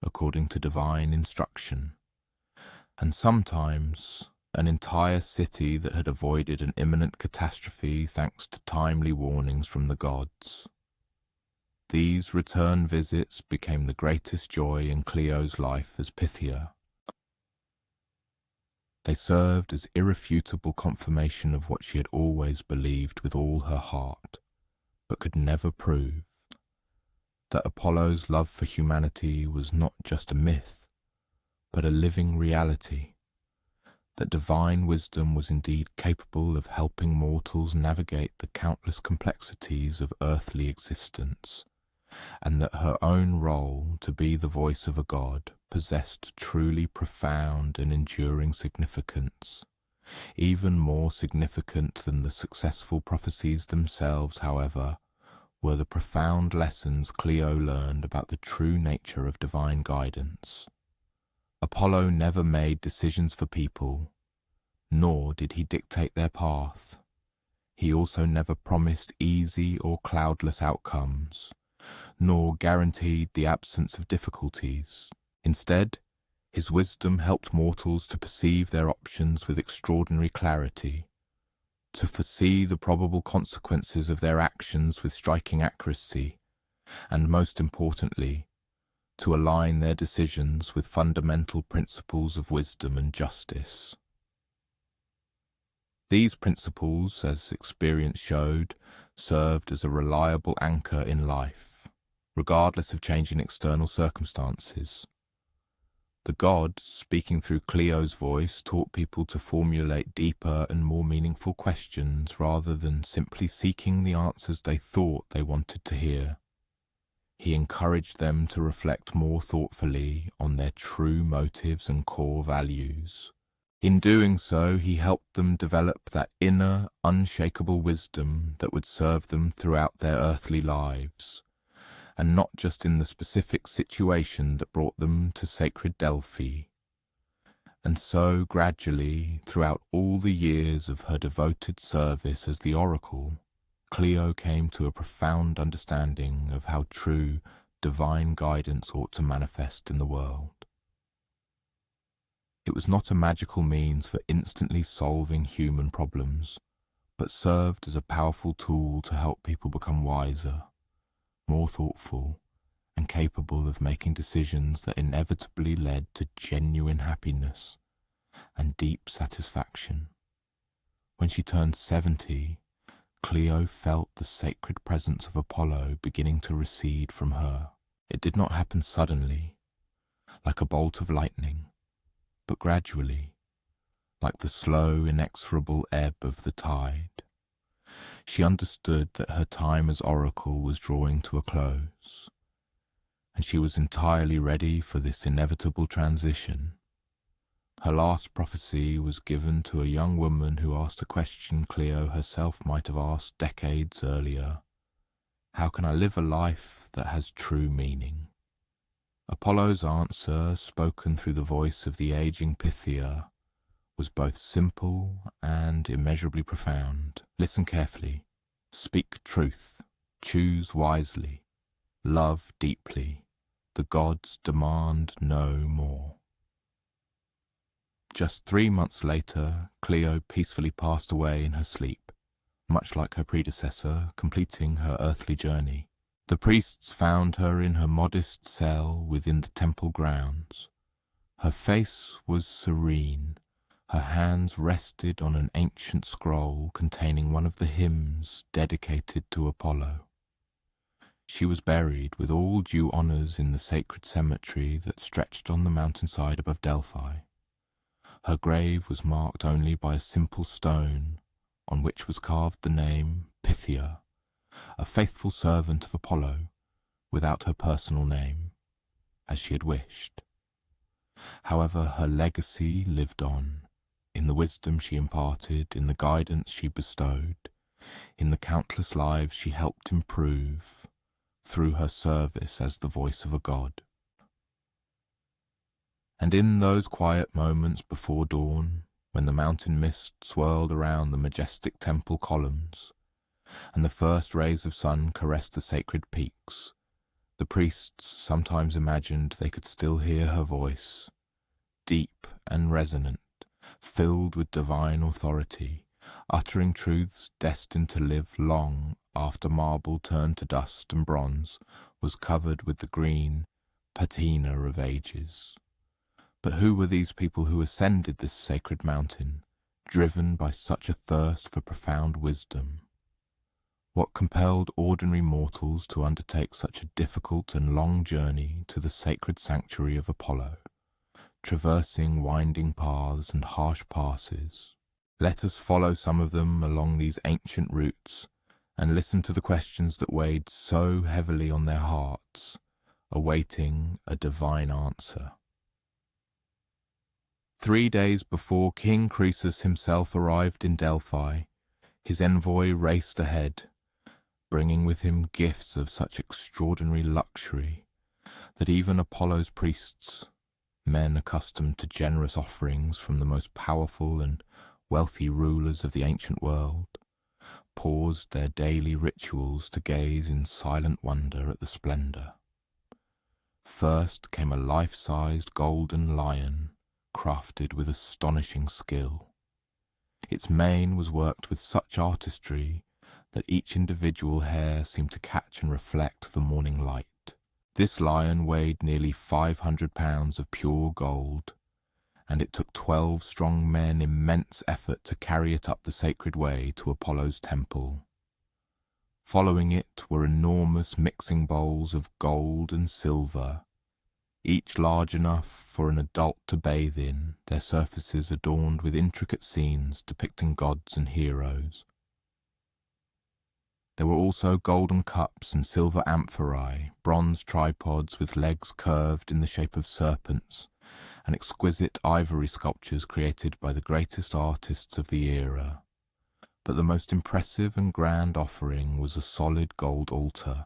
according to divine instruction, and sometimes an entire city that had avoided an imminent catastrophe thanks to timely warnings from the gods. These return visits became the greatest joy in Clio's life as Pythia. They served as irrefutable confirmation of what she had always believed with all her heart, but could never prove, that Apollo's love for humanity was not just a myth, but a living reality, that divine wisdom was indeed capable of helping mortals navigate the countless complexities of earthly existence, and that her own role to be the voice of a god possessed truly profound and enduring significance. Even more significant than the successful prophecies themselves, however, were the profound lessons Clio learned about the true nature of divine guidance. Apollo never made decisions for people, nor did he dictate their path. He also never promised easy or cloudless outcomes, nor guaranteed the absence of difficulties. Instead, his wisdom helped mortals to perceive their options with extraordinary clarity, to foresee the probable consequences of their actions with striking accuracy, and most importantly, to align their decisions with fundamental principles of wisdom and justice. These principles, as experience showed, served as a reliable anchor in life, regardless of changing external circumstances. The gods, speaking through Clio's voice, taught people to formulate deeper and more meaningful questions rather than simply seeking the answers they thought they wanted to hear. He encouraged them to reflect more thoughtfully on their true motives and core values. In doing so, he helped them develop that inner, unshakable wisdom that would serve them throughout their earthly lives, and not just in the specific situation that brought them to sacred Delphi. And so, gradually, throughout all the years of her devoted service as the oracle, Clio came to a profound understanding of how true divine guidance ought to manifest in the world. It was not a magical means for instantly solving human problems, but served as a powerful tool to help people become wiser, more thoughtful, and capable of making decisions that inevitably led to genuine happiness and deep satisfaction. When she turned 70, Clio felt the sacred presence of Apollo beginning to recede from her. It did not happen suddenly, like a bolt of lightning, but gradually, like the slow, inexorable ebb of the tide. She understood that her time as oracle was drawing to a close, and she was entirely ready for this inevitable transition. Her last prophecy was given to a young woman who asked a question Clio herself might have asked decades earlier. How can I live a life that has true meaning? Apollo Apollo's answer, spoken through the voice of the aging Pythia, was both simple and immeasurably profound. Listen carefully. Speak truth. Choose wisely. Love deeply. The gods demand no more. Just 3 months later, Clio peacefully passed away in her sleep, much like her predecessor, completing her earthly journey. The priests found her in her modest cell within the temple grounds. Her face was serene. Her hands rested on an ancient scroll containing one of the hymns dedicated to Apollo. She was buried with all due honours in the sacred cemetery that stretched on the mountainside above Delphi. Her grave was marked only by a simple stone on which was carved the name Pythia, a faithful servant of Apollo, without her personal name, as she had wished. However, her legacy lived on, in the wisdom she imparted, in the guidance she bestowed, in the countless lives she helped improve, through her service as the voice of a god. And in those quiet moments before dawn, when the mountain mist swirled around the majestic temple columns, and the first rays of sun caressed the sacred peaks, the priests sometimes imagined they could still hear her voice, deep and resonant, filled with divine authority, uttering truths destined to live long after marble turned to dust and bronze was covered with the green patina of ages. But who were these people who ascended this sacred mountain, driven by such a thirst for profound wisdom? What compelled ordinary mortals to undertake such a difficult and long journey to the sacred sanctuary of Apollo, traversing winding paths and harsh passes? Let us follow some of them along these ancient routes and listen to the questions that weighed so heavily on their hearts, awaiting a divine answer. 3 days before King Croesus himself arrived in Delphi, his envoy raced ahead, bringing with him gifts of such extraordinary luxury that even Apollo's priests, men accustomed to generous offerings from the most powerful and wealthy rulers of the ancient world, paused their daily rituals to gaze in silent wonder at the splendor. First came a life-sized golden lion, crafted with astonishing skill. Its mane was worked with such artistry that each individual hair seemed to catch and reflect the morning light. This lion weighed nearly 500 pounds of pure gold, and it took 12 strong men immense effort to carry it up the sacred way to Apollo's temple. Following it were enormous mixing bowls of gold and silver, each large enough for an adult to bathe in, their surfaces adorned with intricate scenes depicting gods and heroes. There were also golden cups and silver amphorae, bronze tripods with legs curved in the shape of serpents, and exquisite ivory sculptures created by the greatest artists of the era. But the most impressive and grand offering was a solid gold altar,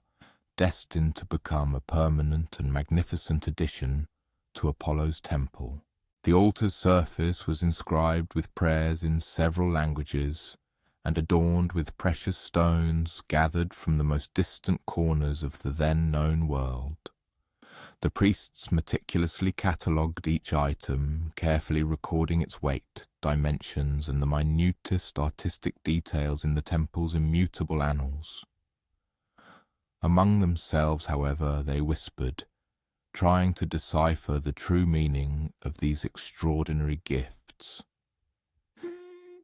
destined to become a permanent and magnificent addition to Apollo's temple. The altar's surface was inscribed with prayers in several languages, and adorned with precious stones gathered from the most distant corners of the then-known world. The priests meticulously catalogued each item, carefully recording its weight, dimensions, and the minutest artistic details in the temple's immutable annals. Among themselves, however, they whispered, trying to decipher the true meaning of these extraordinary gifts.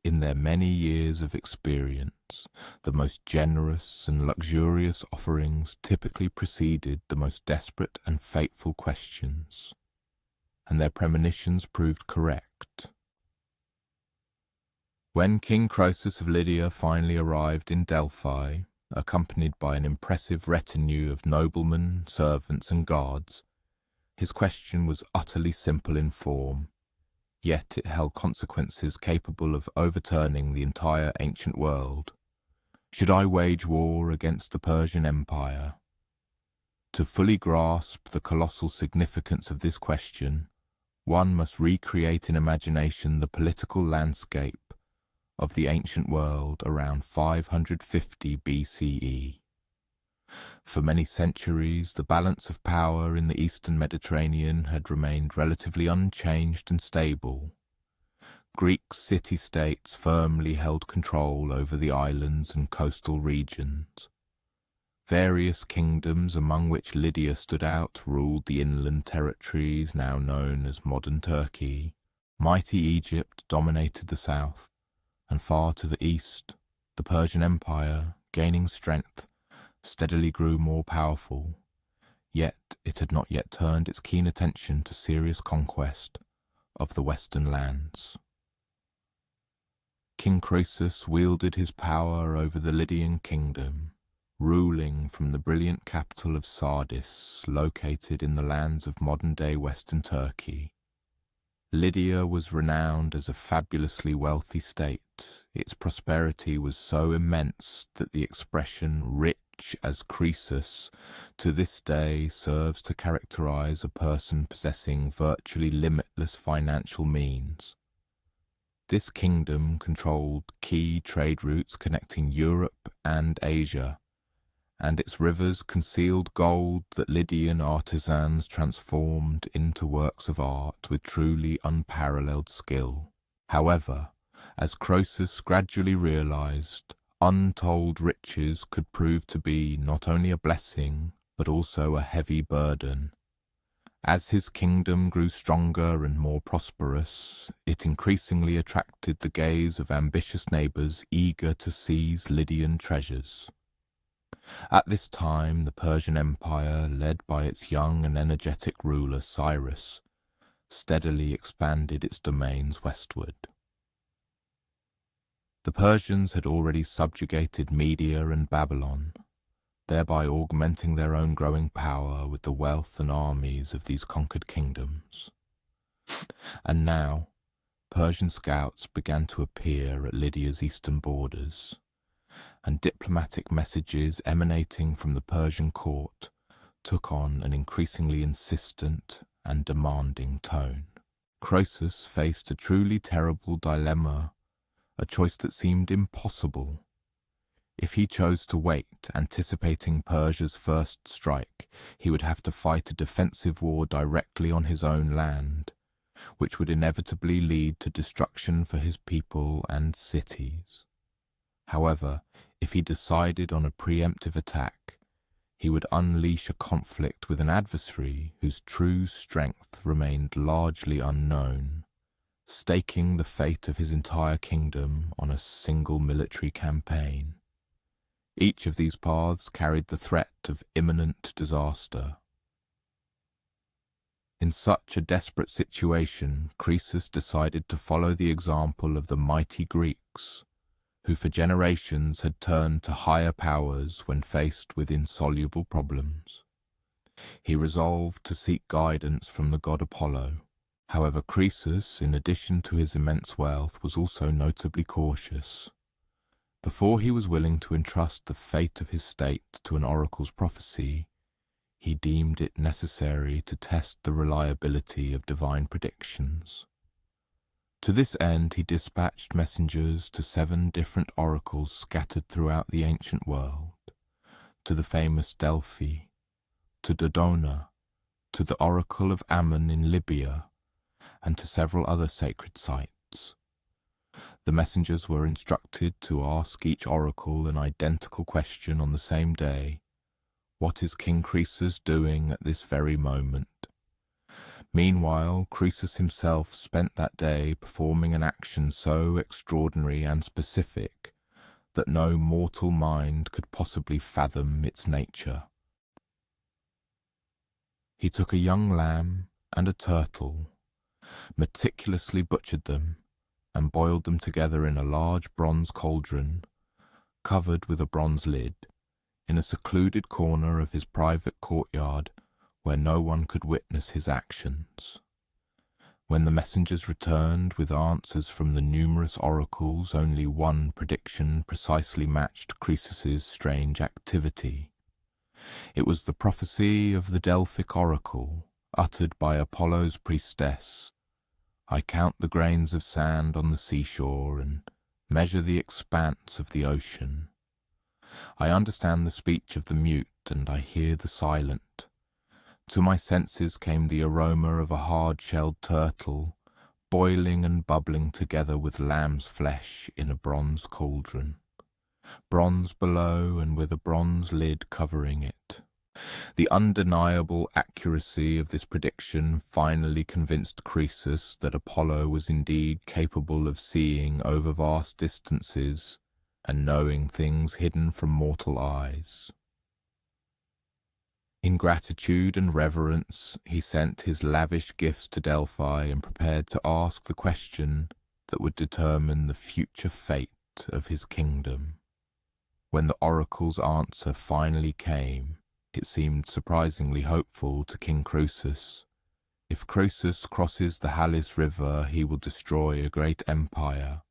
In their many years of experience, the most generous and luxurious offerings typically preceded the most desperate and fateful questions, and their premonitions proved correct. When King Croesus of Lydia finally arrived in Delphi, accompanied by an impressive retinue of noblemen, servants, and guards, his question was utterly simple in form, yet it held consequences capable of overturning the entire ancient world. Should I wage war against the Persian Empire? To fully grasp the colossal significance of this question, one must recreate in imagination the political landscape of the ancient world around 550 BCE. For many centuries, the balance of power in the eastern Mediterranean had remained relatively unchanged and stable. Greek city-states firmly held control over the islands and coastal regions. Various kingdoms, among which Lydia stood out, ruled the inland territories now known as modern Turkey. Mighty Egypt dominated the south, and far to the east, the Persian Empire, gaining strength, steadily grew more powerful, yet it had not yet turned its keen attention to serious conquest of the western lands. King Croesus wielded his power over the Lydian kingdom, ruling from the brilliant capital of Sardis, located in the lands of modern-day western Turkey. Lydia was renowned as a fabulously wealthy state. Its prosperity was so immense that the expression rich as Croesus to this day serves to characterize a person possessing virtually limitless financial means. This kingdom controlled key trade routes connecting Europe and Asia, and its rivers concealed gold that Lydian artisans transformed into works of art with truly unparalleled skill. However, as Croesus gradually realized, untold riches could prove to be not only a blessing, but also a heavy burden. As his kingdom grew stronger and more prosperous, it increasingly attracted the gaze of ambitious neighbors eager to seize Lydian treasures. At this time, the Persian Empire, led by its young and energetic ruler Cyrus, steadily expanded its domains westward. The Persians had already subjugated Media and Babylon, thereby augmenting their own growing power with the wealth and armies of these conquered kingdoms. And now, Persian scouts began to appear at Lydia's eastern borders, and diplomatic messages emanating from the Persian court took on an increasingly insistent and demanding tone. Croesus faced a truly terrible dilemma, a choice that seemed impossible. If he chose to wait, anticipating Persia's first strike, he would have to fight a defensive war directly on his own land, which would inevitably lead to destruction for his people and cities. However, if he decided on a preemptive attack, he would unleash a conflict with an adversary whose true strength remained largely unknown, staking the fate of his entire kingdom on a single military campaign. Each of these paths carried the threat of imminent disaster. In such a desperate situation, Croesus decided to follow the example of the mighty Greeks, who for generations had turned to higher powers when faced with insoluble problems. He resolved to seek guidance from the god Apollo. However, Croesus, in addition to his immense wealth, was also notably cautious. Before he was willing to entrust the fate of his state to an oracle's prophecy, he deemed it necessary to test the reliability of divine predictions. To this end, he dispatched messengers to 7 different oracles scattered throughout the ancient world, to the famous Delphi, to Dodona, to the Oracle of Ammon in Libya, and to several other sacred sites. The messengers were instructed to ask each oracle an identical question on the same day: "What is King Croesus doing at this very moment?" Meanwhile, Croesus himself spent that day performing an action so extraordinary and specific that no mortal mind could possibly fathom its nature. He took a young lamb and a turtle, meticulously butchered them, and boiled them together in a large bronze cauldron, covered with a bronze lid, in a secluded corner of his private courtyard where no one could witness his actions. When the messengers returned with answers from the numerous oracles, only one prediction precisely matched Croesus's strange activity. It was the prophecy of the Delphic oracle, uttered by Apollo's priestess. I count the grains of sand on the seashore and measure the expanse of the ocean. I understand the speech of the mute, and I hear the silent. To my senses came the aroma of a hard-shelled turtle, boiling and bubbling together with lamb's flesh in a bronze cauldron. Bronze below and with a bronze lid covering it. The undeniable accuracy of this prediction finally convinced Croesus that Apollo was indeed capable of seeing over vast distances and knowing things hidden from mortal eyes. In gratitude and reverence, he sent his lavish gifts to Delphi and prepared to ask the question that would determine the future fate of his kingdom. When the oracle's answer finally came, it seemed surprisingly hopeful to King Croesus. If Croesus crosses the Halys River, he will destroy a great empire.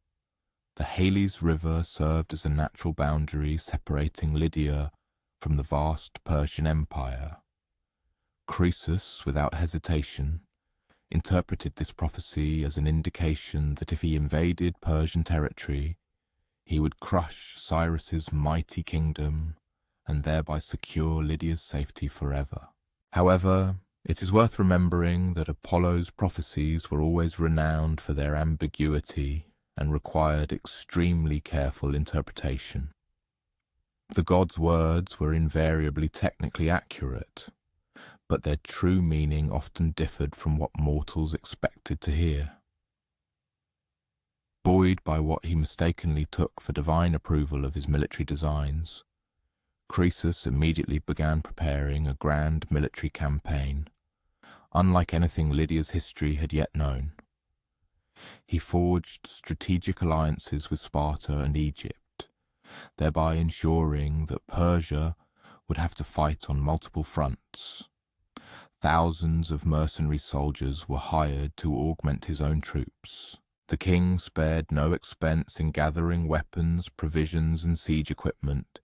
The Halys River served as a natural boundary separating Lydia from the vast Persian Empire. Croesus, without hesitation, interpreted this prophecy as an indication that if he invaded Persian territory, he would crush Cyrus's mighty kingdom and thereby secure Lydia's safety forever. However, it is worth remembering that Apollo's prophecies were always renowned for their ambiguity and required extremely careful interpretation. The god's words were invariably technically accurate, but their true meaning often differed from what mortals expected to hear. Buoyed by what he mistakenly took for divine approval of his military designs, Croesus immediately began preparing a grand military campaign, unlike anything Lydia's history had yet known. He forged strategic alliances with Sparta and Egypt, thereby ensuring that Persia would have to fight on multiple fronts. Thousands of mercenary soldiers were hired to augment his own troops. The king spared no expense in gathering weapons, provisions, and siege equipment,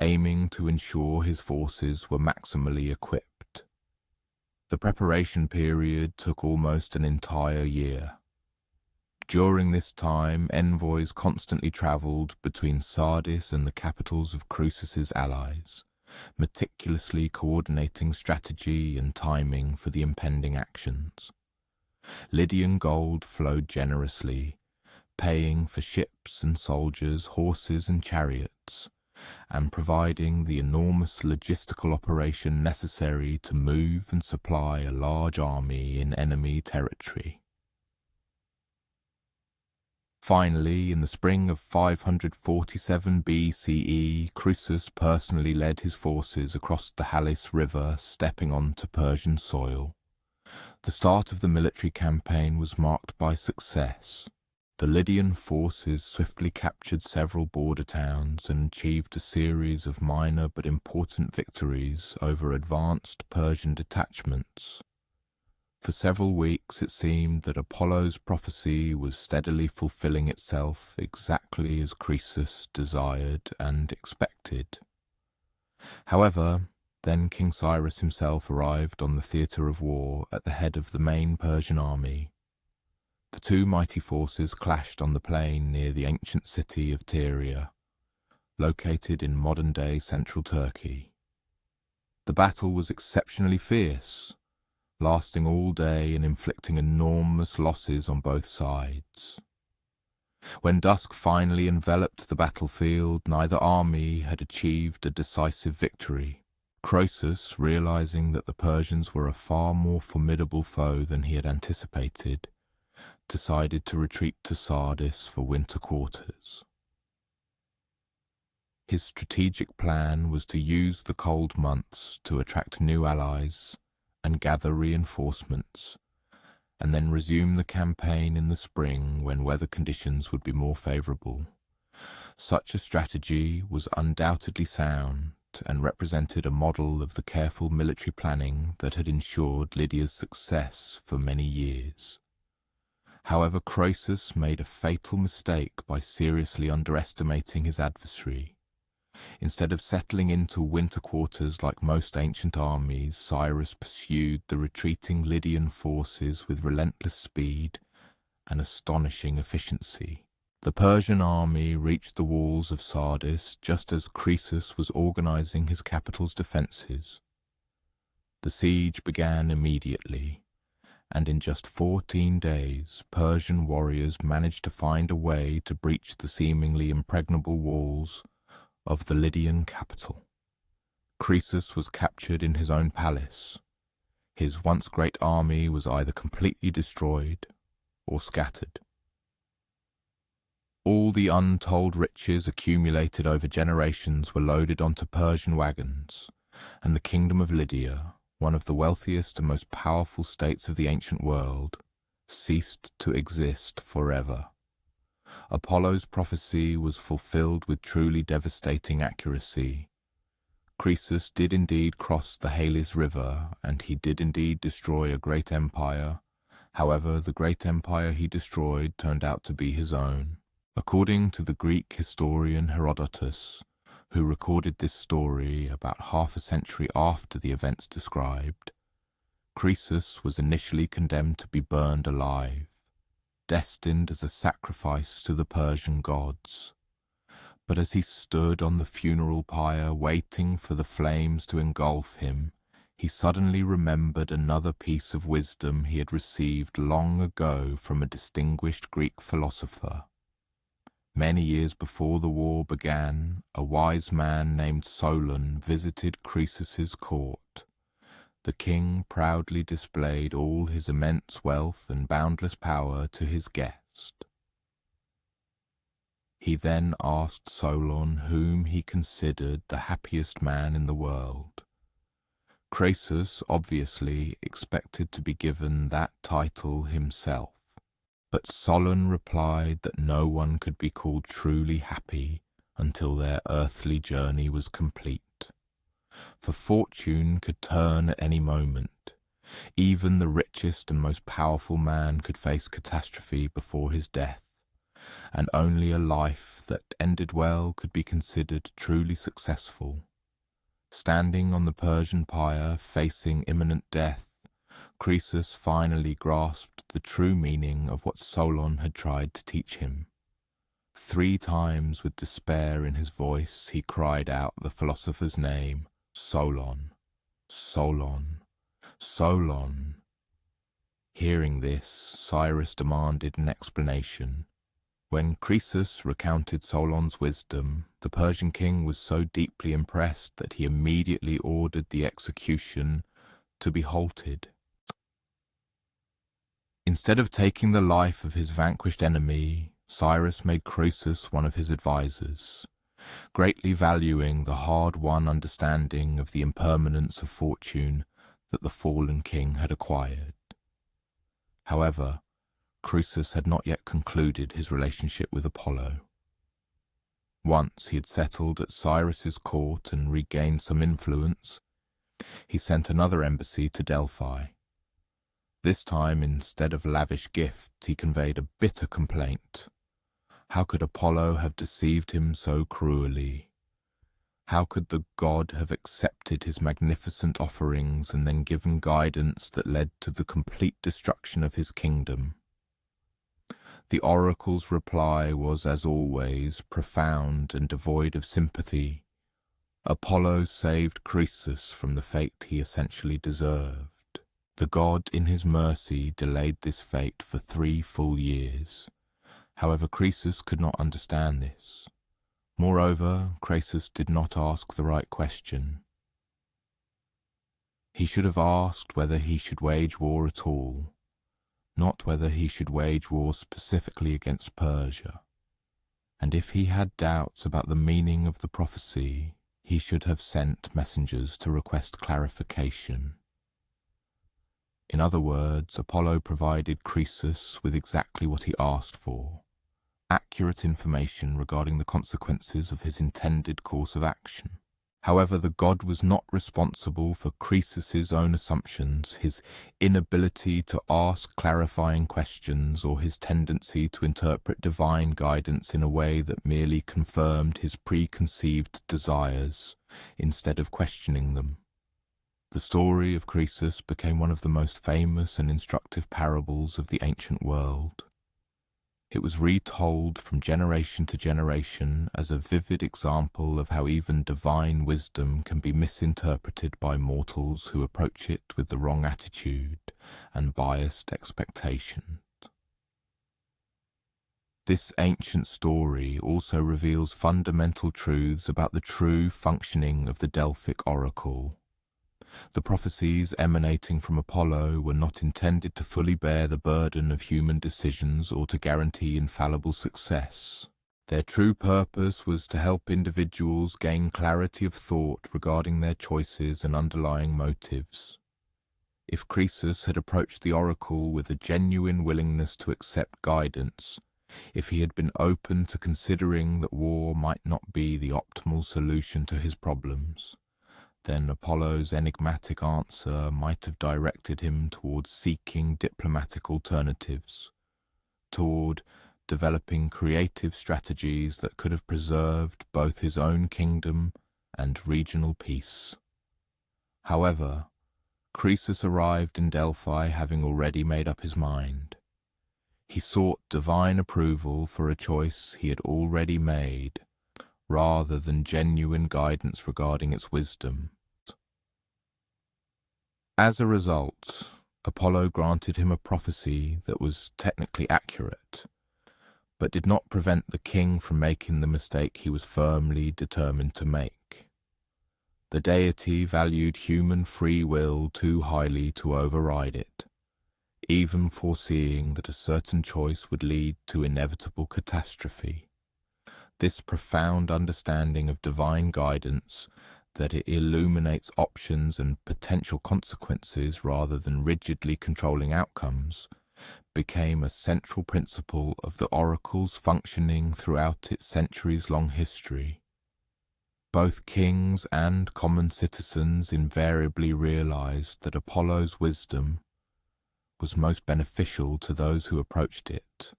aiming to ensure his forces were maximally equipped. The preparation period took almost an entire year. During this time, envoys constantly travelled between Sardis and the capitals of Croesus's allies, meticulously coordinating strategy and timing for the impending actions. Lydian gold flowed generously, paying for ships and soldiers, horses and chariots, and providing the enormous logistical operation necessary to move and supply a large army in enemy territory. Finally, in the spring of 547 BCE, Croesus personally led his forces across the Halys River, stepping onto Persian soil. The start of the military campaign was marked by success. The Lydian forces swiftly captured several border towns and achieved a series of minor but important victories over advanced Persian detachments. For several weeks it seemed that Apollo's prophecy was steadily fulfilling itself exactly as Croesus desired and expected. However, then King Cyrus himself arrived on the theatre of war at the head of the main Persian army. The two mighty forces clashed on the plain near the ancient city of Tyria, located in modern-day central Turkey. The battle was exceptionally fierce, lasting all day and inflicting enormous losses on both sides. When dusk finally enveloped the battlefield, neither army had achieved a decisive victory. Croesus, realizing that the Persians were a far more formidable foe than he had anticipated, decided to retreat to Sardis for winter quarters. His strategic plan was to use the cold months to attract new allies and gather reinforcements, and then resume the campaign in the spring when weather conditions would be more favorable. Such a strategy was undoubtedly sound and represented a model of the careful military planning that had ensured Lydia's success for many years. However, Croesus made a fatal mistake by seriously underestimating his adversary. Instead of settling into winter quarters like most ancient armies, Cyrus pursued the retreating Lydian forces with relentless speed and astonishing efficiency. The Persian army reached the walls of Sardis just as Croesus was organizing his capital's defenses. The siege began immediately, and in just 14 days, Persian warriors managed to find a way to breach the seemingly impregnable walls of the Lydian capital. Croesus was captured in his own palace. His once great army was either completely destroyed or scattered. All the untold riches accumulated over generations were loaded onto Persian wagons, and the kingdom of Lydia, one of the wealthiest and most powerful states of the ancient world, ceased to exist forever. Apollo's prophecy was fulfilled with truly devastating accuracy. Croesus did indeed cross the Halys River, and he did indeed destroy a great empire. However, the great empire he destroyed turned out to be his own. According to the Greek historian Herodotus, who recorded this story about half a century after the events described, Croesus was initially condemned to be burned alive, destined as a sacrifice to the Persian gods. But as he stood on the funeral pyre waiting for the flames to engulf him, he suddenly remembered another piece of wisdom he had received long ago from a distinguished Greek philosopher. Many years before the war began, a wise man named Solon visited Croesus's court. The king proudly displayed all his immense wealth and boundless power to his guest. He then asked Solon whom he considered the happiest man in the world. Croesus obviously expected to be given that title himself, but Solon replied that no one could be called truly happy until their earthly journey was complete. For fortune could turn at any moment. Even the richest and most powerful man could face catastrophe before his death, and only a life that ended well could be considered truly successful. Standing on the Persian pyre, facing imminent death, Croesus finally grasped the true meaning of what Solon had tried to teach him. 3 times with despair in his voice, he cried out the philosopher's name, Solon, Solon, Solon. Hearing this, Cyrus demanded an explanation. When Croesus recounted Solon's wisdom, the Persian king was so deeply impressed that he immediately ordered the execution to be halted. Instead of taking the life of his vanquished enemy, Cyrus made Croesus one of his advisors, greatly valuing the hard-won understanding of the impermanence of fortune that the fallen king had acquired. However, Croesus had not yet concluded his relationship with Apollo. Once he had settled at Cyrus's court and regained some influence, he sent another embassy to Delphi. This time, instead of lavish gifts, he conveyed a bitter complaint. How could Apollo have deceived him so cruelly? How could the god have accepted his magnificent offerings and then given guidance that led to the complete destruction of his kingdom? The oracle's reply was, as always, profound and devoid of sympathy. Apollo saved Croesus from the fate he essentially deserved. The god, in his mercy, delayed this fate for 3 full years. However, Croesus could not understand this. Moreover, Croesus did not ask the right question. He should have asked whether he should wage war at all, not whether he should wage war specifically against Persia. And if he had doubts about the meaning of the prophecy, he should have sent messengers to request clarification. In other words, Apollo provided Croesus with exactly what he asked for: accurate information regarding the consequences of his intended course of action. However, the god was not responsible for Croesus's own assumptions, his inability to ask clarifying questions, or his tendency to interpret divine guidance in a way that merely confirmed his preconceived desires instead of questioning them. The story of Croesus became one of the most famous and instructive parables of the ancient world. It was retold from generation to generation as a vivid example of how even divine wisdom can be misinterpreted by mortals who approach it with the wrong attitude and biased expectations. This ancient story also reveals fundamental truths about the true functioning of the Delphic Oracle. The prophecies emanating from Apollo were not intended to fully bear the burden of human decisions or to guarantee infallible success. Their true purpose was to help individuals gain clarity of thought regarding their choices and underlying motives. If Croesus had approached the oracle with a genuine willingness to accept guidance, if he had been open to considering that war might not be the optimal solution to his problems, then Apollo's enigmatic answer might have directed him towards seeking diplomatic alternatives, toward developing creative strategies that could have preserved both his own kingdom and regional peace. However, Croesus arrived in Delphi having already made up his mind. He sought divine approval for a choice he had already made, rather than genuine guidance regarding its wisdom. As a result, Apollo granted him a prophecy that was technically accurate, but did not prevent the king from making the mistake he was firmly determined to make. The deity valued human free will too highly to override it, even foreseeing that a certain choice would lead to inevitable catastrophe. This profound understanding of divine guidance, that it illuminates options and potential consequences rather than rigidly controlling outcomes, became a central principle of the oracle's functioning throughout its centuries-long history. Both kings and common citizens invariably realized that Apollo's wisdom was most beneficial to those who approached it,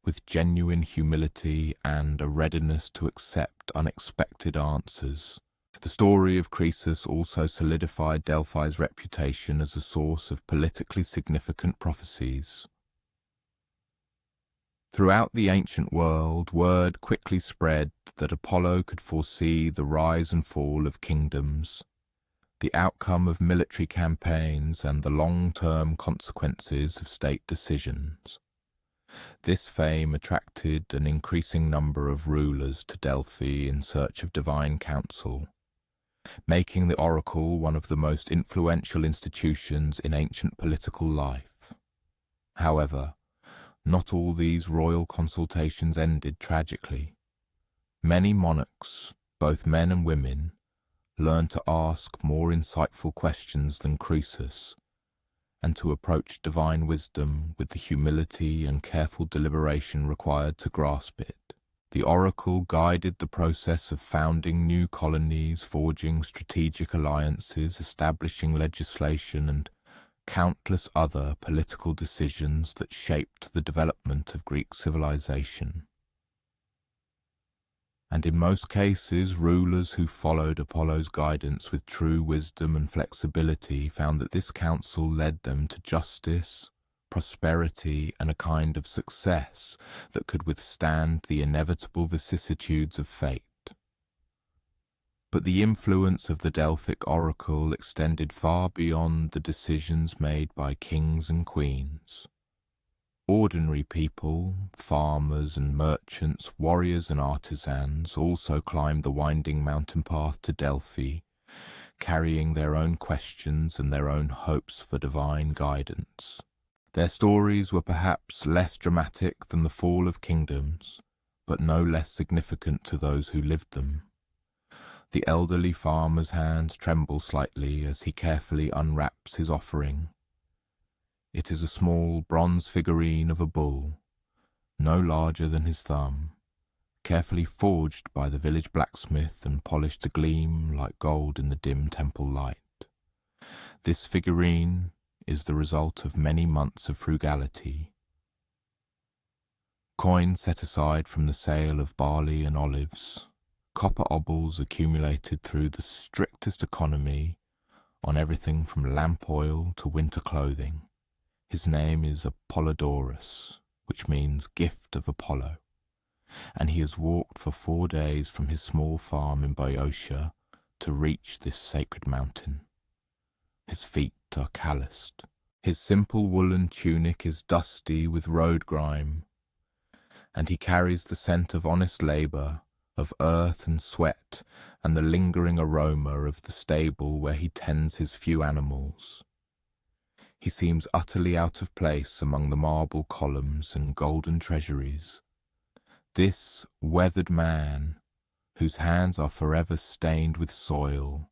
with genuine humility and a readiness to accept unexpected answers. The story of Croesus also solidified Delphi's reputation as a source of politically significant prophecies. Throughout the ancient world, word quickly spread that Apollo could foresee the rise and fall of kingdoms, the outcome of military campaigns, and the long-term consequences of state decisions. This fame attracted an increasing number of rulers to Delphi in search of divine counsel, making the oracle one of the most influential institutions in ancient political life. However, not all these royal consultations ended tragically. Many monarchs, both men and women, learned to ask more insightful questions than Croesus, and to approach divine wisdom with the humility and careful deliberation required to grasp it. The oracle guided the process of founding new colonies, forging strategic alliances, establishing legislation, and countless other political decisions that shaped the development of Greek civilization. And in most cases, rulers who followed Apollo's guidance with true wisdom and flexibility found that this counsel led them to justice, prosperity, and a kind of success that could withstand the inevitable vicissitudes of fate. But the influence of the Delphic oracle extended far beyond the decisions made by kings and queens. Ordinary people, farmers and merchants, warriors and artisans also climbed the winding mountain path to Delphi, carrying their own questions and their own hopes for divine guidance. Their stories were perhaps less dramatic than the fall of kingdoms, but no less significant to those who lived them. The elderly farmer's hands tremble slightly as he carefully unwraps his offering. It is a small bronze figurine of a bull, no larger than his thumb, carefully forged by the village blacksmith and polished to gleam like gold in the dim temple light. This figurine is the result of many months of frugality. Coins set aside from the sale of barley and olives, copper obols accumulated through the strictest economy on everything from lamp oil to winter clothing. His name is Apollodorus, which means gift of Apollo, and he has walked for 4 days from his small farm in Boeotia to reach this sacred mountain. His feet are calloused. His simple woolen tunic is dusty with road grime, and he carries the scent of honest labour, of earth and sweat, and the lingering aroma of the stable where he tends his few animals. He seems utterly out of place among the marble columns and golden treasuries. This weathered man, whose hands are forever stained with soil,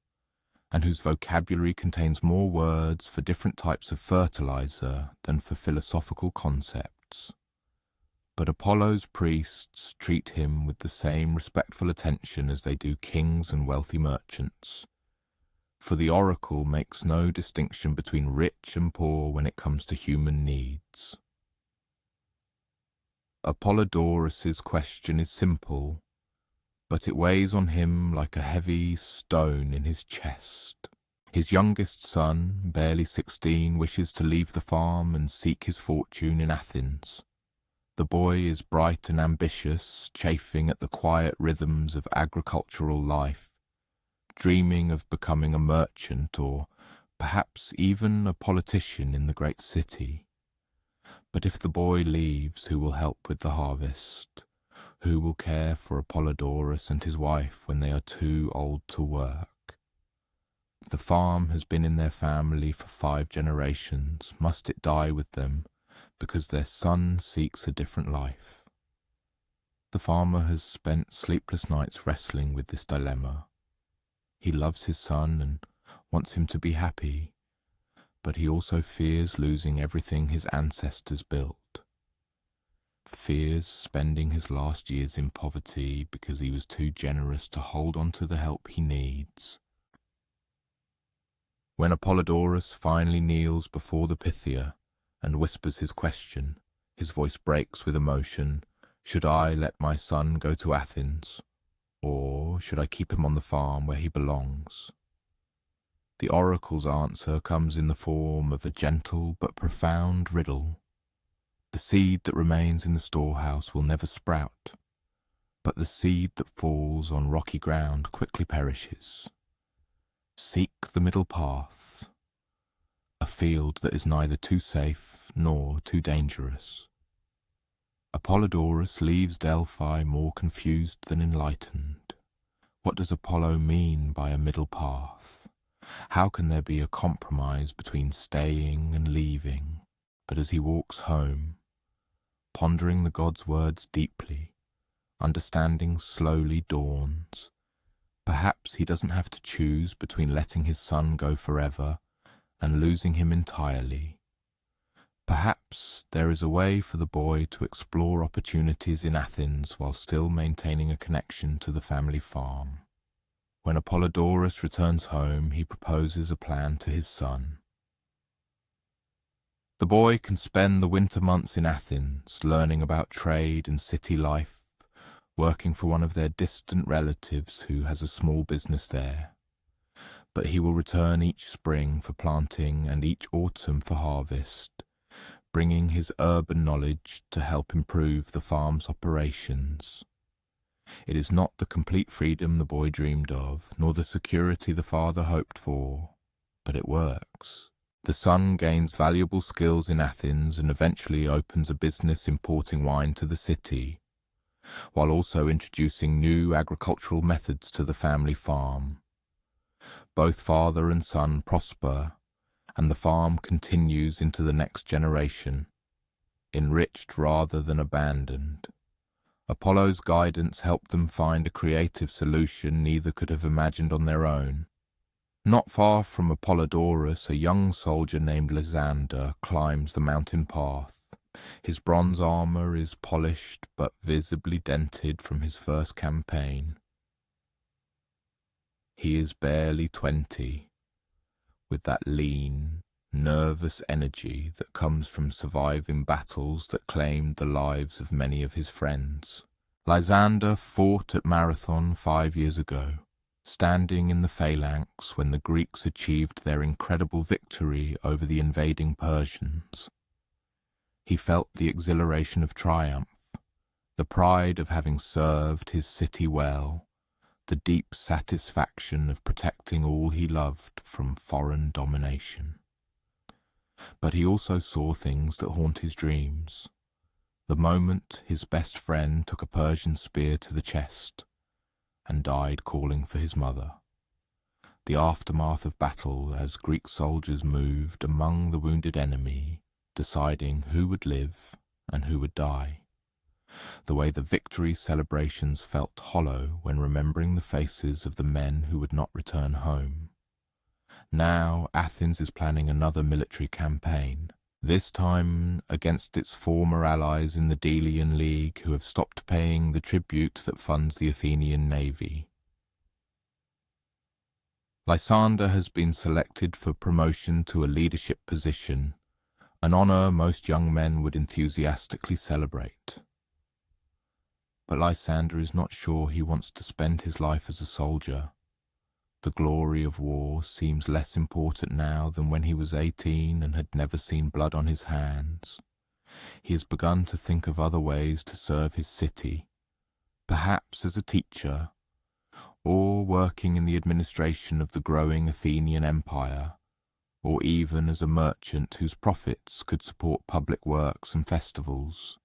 and whose vocabulary contains more words for different types of fertilizer than for philosophical concepts. But Apollo's priests treat him with the same respectful attention as they do kings and wealthy merchants, for the oracle makes no distinction between rich and poor when it comes to human needs. Apollodorus's question is simple, but it weighs on him like a heavy stone in his chest. His youngest son, barely 16, wishes to leave the farm and seek his fortune in Athens. The boy is bright and ambitious, chafing at the quiet rhythms of agricultural life, dreaming of becoming a merchant or perhaps even a politician in the great city. But if the boy leaves, who will help with the harvest? Who will care for Apollodorus and his wife when they are too old to work? The farm has been in their family for 5 generations. Must it die with them because their son seeks a different life? The farmer has spent sleepless nights wrestling with this dilemma. He loves his son and wants him to be happy, but he also fears losing everything his ancestors built. Fears spending his last years in poverty because he was too generous to hold on to the help he needs. When Apollodorus finally kneels before the Pythia and whispers his question, his voice breaks with emotion. Should I let my son go to Athens, or should I keep him on the farm where he belongs? The oracle's answer comes in the form of a gentle but profound riddle. The seed that remains in the storehouse will never sprout, but the seed that falls on rocky ground quickly perishes. Seek the middle path, a field that is neither too safe nor too dangerous. Apollodorus leaves Delphi more confused than enlightened. What does Apollo mean by a middle path? How can there be a compromise between staying and leaving? But as he walks home, pondering the god's words deeply, understanding slowly dawns. Perhaps he doesn't have to choose between letting his son go forever and losing him entirely. Perhaps there is a way for the boy to explore opportunities in Athens while still maintaining a connection to the family farm. When Apollodorus returns home, he proposes a plan to his son. The boy can spend the winter months in Athens, learning about trade and city life, working for one of their distant relatives who has a small business there. But he will return each spring for planting and each autumn for harvest, bringing his urban knowledge to help improve the farm's operations. It is not the complete freedom the boy dreamed of, nor the security the father hoped for, but it works. The son gains valuable skills in Athens and eventually opens a business importing wine to the city, while also introducing new agricultural methods to the family farm. Both father and son prosper, and the farm continues into the next generation, enriched rather than abandoned. Apollo's guidance helped them find a creative solution neither could have imagined on their own. Not far from Apollodorus, a young soldier named Lysander climbs the mountain path, His bronze armor is polished but visibly dented from his first campaign. He is barely 20, with that lean, nervous energy that comes from surviving battles that claimed the lives of many of his friends. Lysander fought at Marathon 5 years ago, standing in the phalanx when the Greeks achieved their incredible victory over the invading Persians. He felt the exhilaration of triumph, the pride of having served his city well, the deep satisfaction of protecting all he loved from foreign domination. But he also saw things that haunt his dreams. The moment his best friend took a Persian spear to the chest and died calling for his mother. The aftermath of battle as Greek soldiers moved among the wounded enemy, deciding who would live and who would die. The way the victory celebrations felt hollow when remembering the faces of the men who would not return home. Now Athens is planning another military campaign, this time against its former allies in the Delian League who have stopped paying the tribute that funds the Athenian navy. Lysander has been selected for promotion to a leadership position, an honor most young men would enthusiastically celebrate. But Lysander is not sure he wants to spend his life as a soldier. The glory of war seems less important now than when he was 18 and had never seen blood on his hands. He has begun to think of other ways to serve his city, perhaps as a teacher, or working in the administration of the growing Athenian empire, or even as a merchant whose profits could support public works and festivals.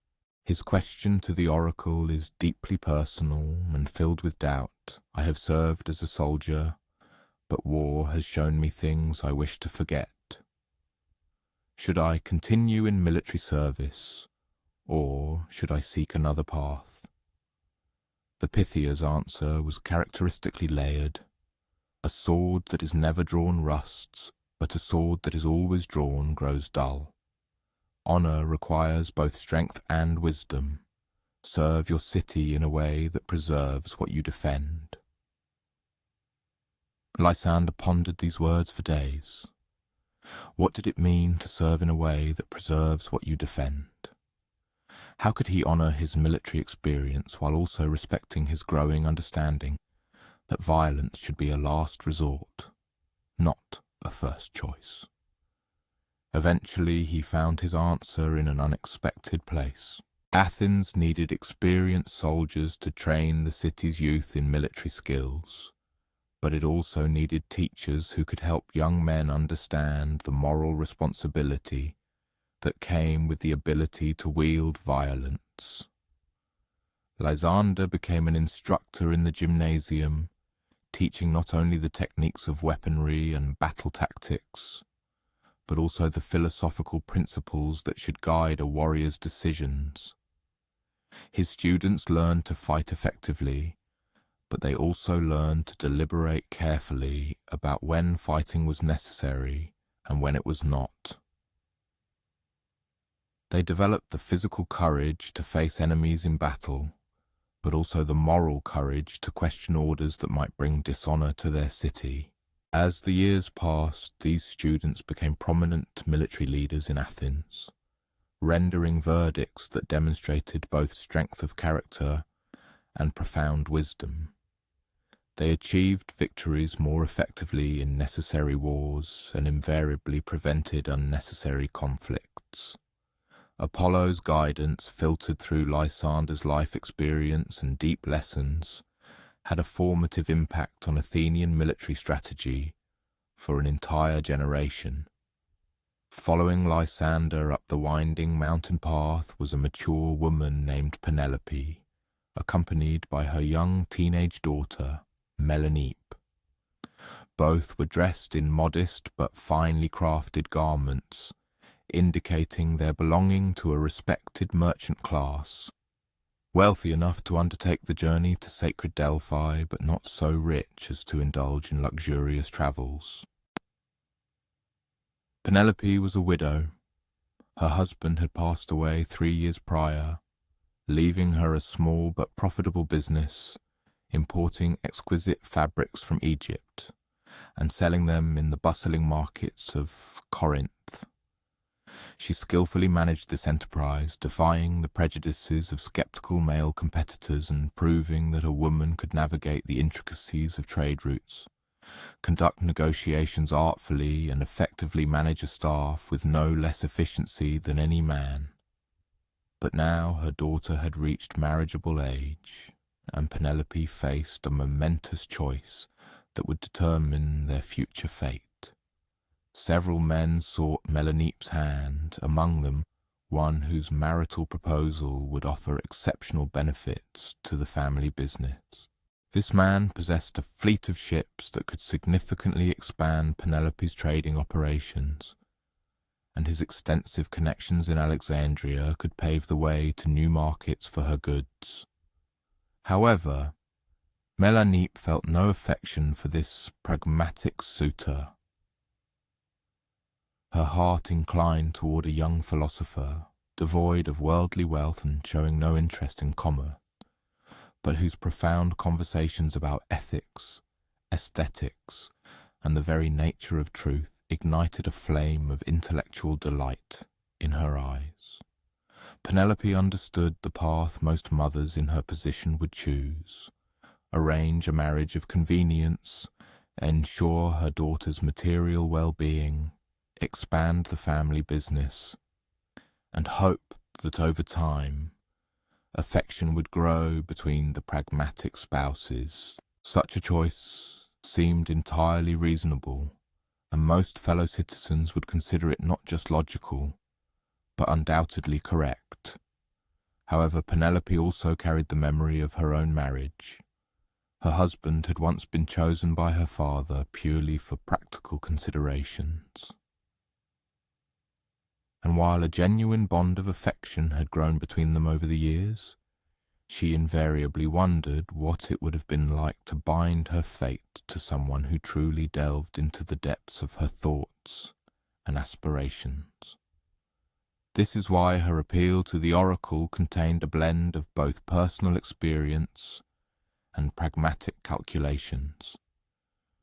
His question to the oracle is deeply personal and filled with doubt. I have served as a soldier, but war has shown me things I wish to forget. Should I continue in military service, or should I seek another path? The Pythia's answer was characteristically layered. A sword that is never drawn rusts, but a sword that is always drawn grows dull. Honor requires both strength and wisdom. Serve your city in a way that preserves what you defend. Lysander pondered these words for days. What did it mean to serve in a way that preserves what you defend? How could he honor his military experience while also respecting his growing understanding that violence should be a last resort, not a first choice? Eventually he found his answer in an unexpected place. Athens needed experienced soldiers to train the city's youth in military skills, but it also needed teachers who could help young men understand the moral responsibility that came with the ability to wield violence. Lysander became an instructor in the gymnasium, teaching not only the techniques of weaponry and battle tactics, but also the philosophical principles that should guide a warrior's decisions. His students learned to fight effectively, but they also learned to deliberate carefully about when fighting was necessary and when it was not. They developed the physical courage to face enemies in battle, but also the moral courage to question orders that might bring dishonor to their city. As the years passed, these students became prominent military leaders in Athens, rendering verdicts that demonstrated both strength of character and profound wisdom. They achieved victories more effectively in necessary wars and invariably prevented unnecessary conflicts. Apollo's guidance, filtered through Lysander's life experience and deep lessons, had a formative impact on Athenian military strategy for an entire generation. Following Lysander up the winding mountain path was a mature woman named Penelope, accompanied by her young teenage daughter, Melanippe. Both were dressed in modest but finely crafted garments, indicating their belonging to a respected merchant class, wealthy enough to undertake the journey to sacred Delphi, but not so rich as to indulge in luxurious travels. Penelope was a widow. Her husband had passed away 3 years prior, leaving her a small but profitable business, importing exquisite fabrics from Egypt and selling them in the bustling markets of Corinth. She skillfully managed this enterprise, defying the prejudices of skeptical male competitors and proving that a woman could navigate the intricacies of trade routes, conduct negotiations artfully, and effectively manage a staff with no less efficiency than any man. But now her daughter had reached marriageable age, and Penelope faced a momentous choice that would determine their future fate. Several men sought Melanipp's hand, among them one whose marital proposal would offer exceptional benefits to the family business. This man possessed a fleet of ships that could significantly expand Penelope's trading operations, and his extensive connections in Alexandria could pave the way to new markets for her goods. However, Melanippe felt no affection for this pragmatic suitor. Her heart inclined toward a young philosopher, devoid of worldly wealth and showing no interest in commerce, but whose profound conversations about ethics, aesthetics, and the very nature of truth ignited a flame of intellectual delight in her eyes. Penelope understood the path most mothers in her position would choose: arrange a marriage of convenience, ensure her daughter's material well-being, expand the family business, and hope that over time affection would grow between the pragmatic spouses. Such a choice seemed entirely reasonable, and most fellow citizens would consider it not just logical, but undoubtedly correct. However, Penelope also carried the memory of her own marriage. Her husband had once been chosen by her father purely for practical considerations. And while a genuine bond of affection had grown between them over the years, she invariably wondered what it would have been like to bind her fate to someone who truly delved into the depths of her thoughts and aspirations. This is why her appeal to the Oracle contained a blend of both personal experience and pragmatic calculations.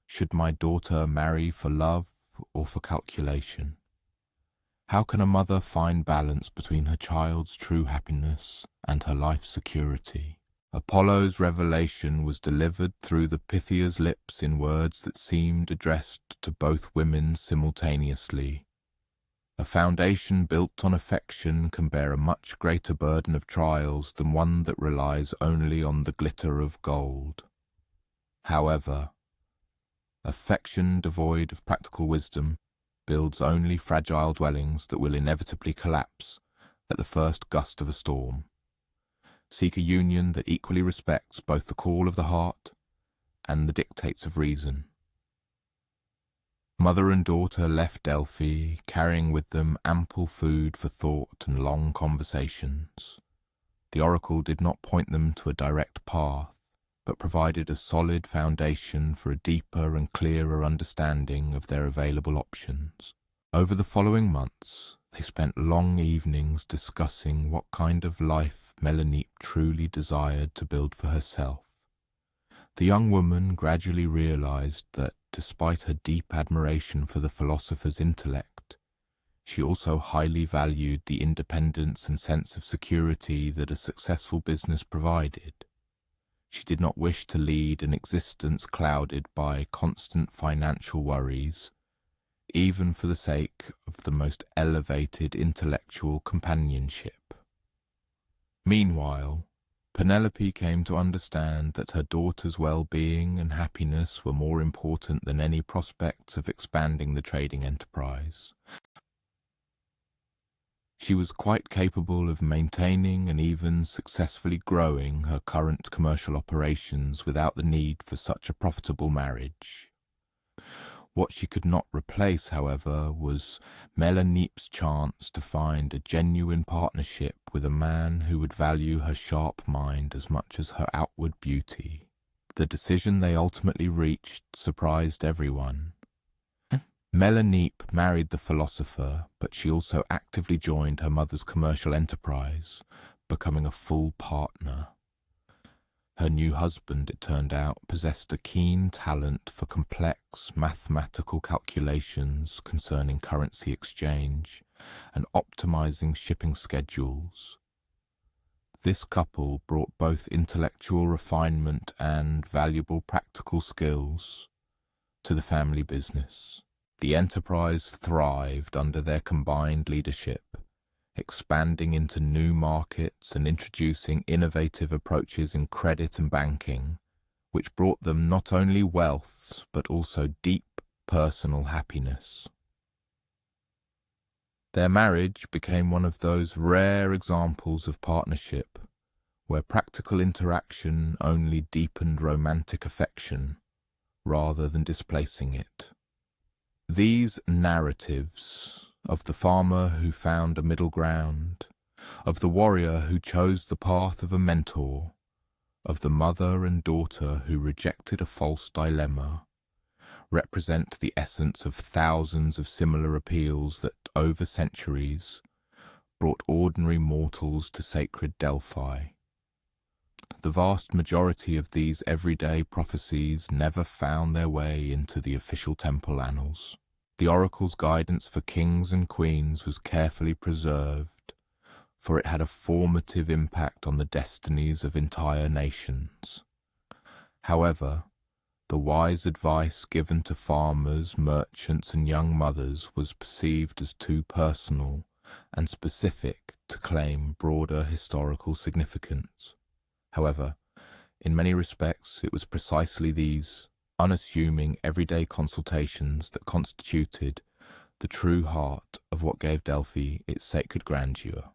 Should my daughter marry for love or for calculation? How can a mother find balance between her child's true happiness and her life's security? Apollo's revelation was delivered through the Pythia's lips in words that seemed addressed to both women simultaneously. A foundation built on affection can bear a much greater burden of trials than one that relies only on the glitter of gold. However, affection devoid of practical wisdom builds only fragile dwellings that will inevitably collapse at the first gust of a storm. Seek a union that equally respects both the call of the heart and the dictates of reason. Mother and daughter left Delphi, carrying with them ample food for thought and long conversations. The oracle did not point them to a direct path, but provided a solid foundation for a deeper and clearer understanding of their available options. Over the following months, they spent long evenings discussing what kind of life Melanippe truly desired to build for herself. The young woman gradually realized that, despite her deep admiration for the philosopher's intellect, she also highly valued the independence and sense of security that a successful business provided. She did not wish to lead an existence clouded by constant financial worries, even for the sake of the most elevated intellectual companionship. Meanwhile, Penelope came to understand that her daughter's well-being and happiness were more important than any prospects of expanding the trading enterprise. She was quite capable of maintaining and even successfully growing her current commercial operations without the need for such a profitable marriage. What she could not replace, however, was Melanippe's chance to find a genuine partnership with a man who would value her sharp mind as much as her outward beauty. The decision they ultimately reached surprised everyone. Melanippe married the philosopher, but she also actively joined her mother's commercial enterprise, becoming a full partner. Her new husband, it turned out, possessed a keen talent for complex mathematical calculations concerning currency exchange and optimizing shipping schedules. This couple brought both intellectual refinement and valuable practical skills to the family business. The enterprise thrived under their combined leadership, expanding into new markets and introducing innovative approaches in credit and banking, which brought them not only wealth but also deep personal happiness. Their marriage became one of those rare examples of partnership where practical interaction only deepened romantic affection rather than displacing it. These narratives of the farmer who found a middle ground, of the warrior who chose the path of a mentor, of the mother and daughter who rejected a false dilemma, represent the essence of thousands of similar appeals that, over centuries, brought ordinary mortals to sacred Delphi. The vast majority of these everyday prophecies never found their way into the official temple annals. The oracle's guidance for kings and queens was carefully preserved, for it had a formative impact on the destinies of entire nations. However, the wise advice given to farmers, merchants, and young mothers was perceived as too personal and specific to claim broader historical significance. However, in many respects, it was precisely these unassuming everyday consultations that constituted the true heart of what gave Delphi its sacred grandeur.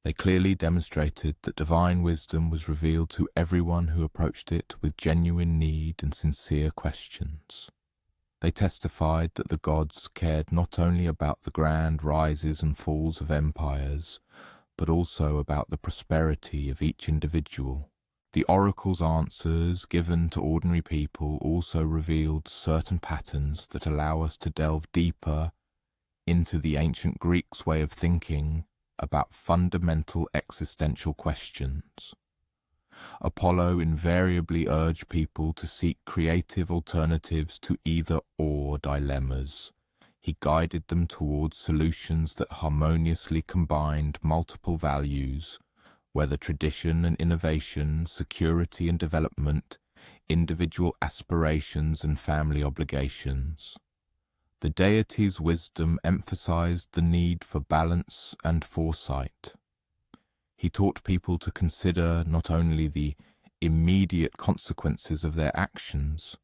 They clearly demonstrated that divine wisdom was revealed to everyone who approached it with genuine need and sincere questions. They testified that the gods cared not only about the grand rises and falls of empires, but also about the prosperity of each individual. The oracle's answers given to ordinary people also revealed certain patterns that allow us to delve deeper into the ancient Greeks' way of thinking about fundamental existential questions. Apollo invariably urged people to seek creative alternatives to either-or dilemmas. He guided them towards solutions that harmoniously combined multiple values, whether tradition and innovation, security and development, individual aspirations and family obligations. The deity's wisdom emphasized the need for balance and foresight. He taught people to consider not only the immediate consequences of their actions,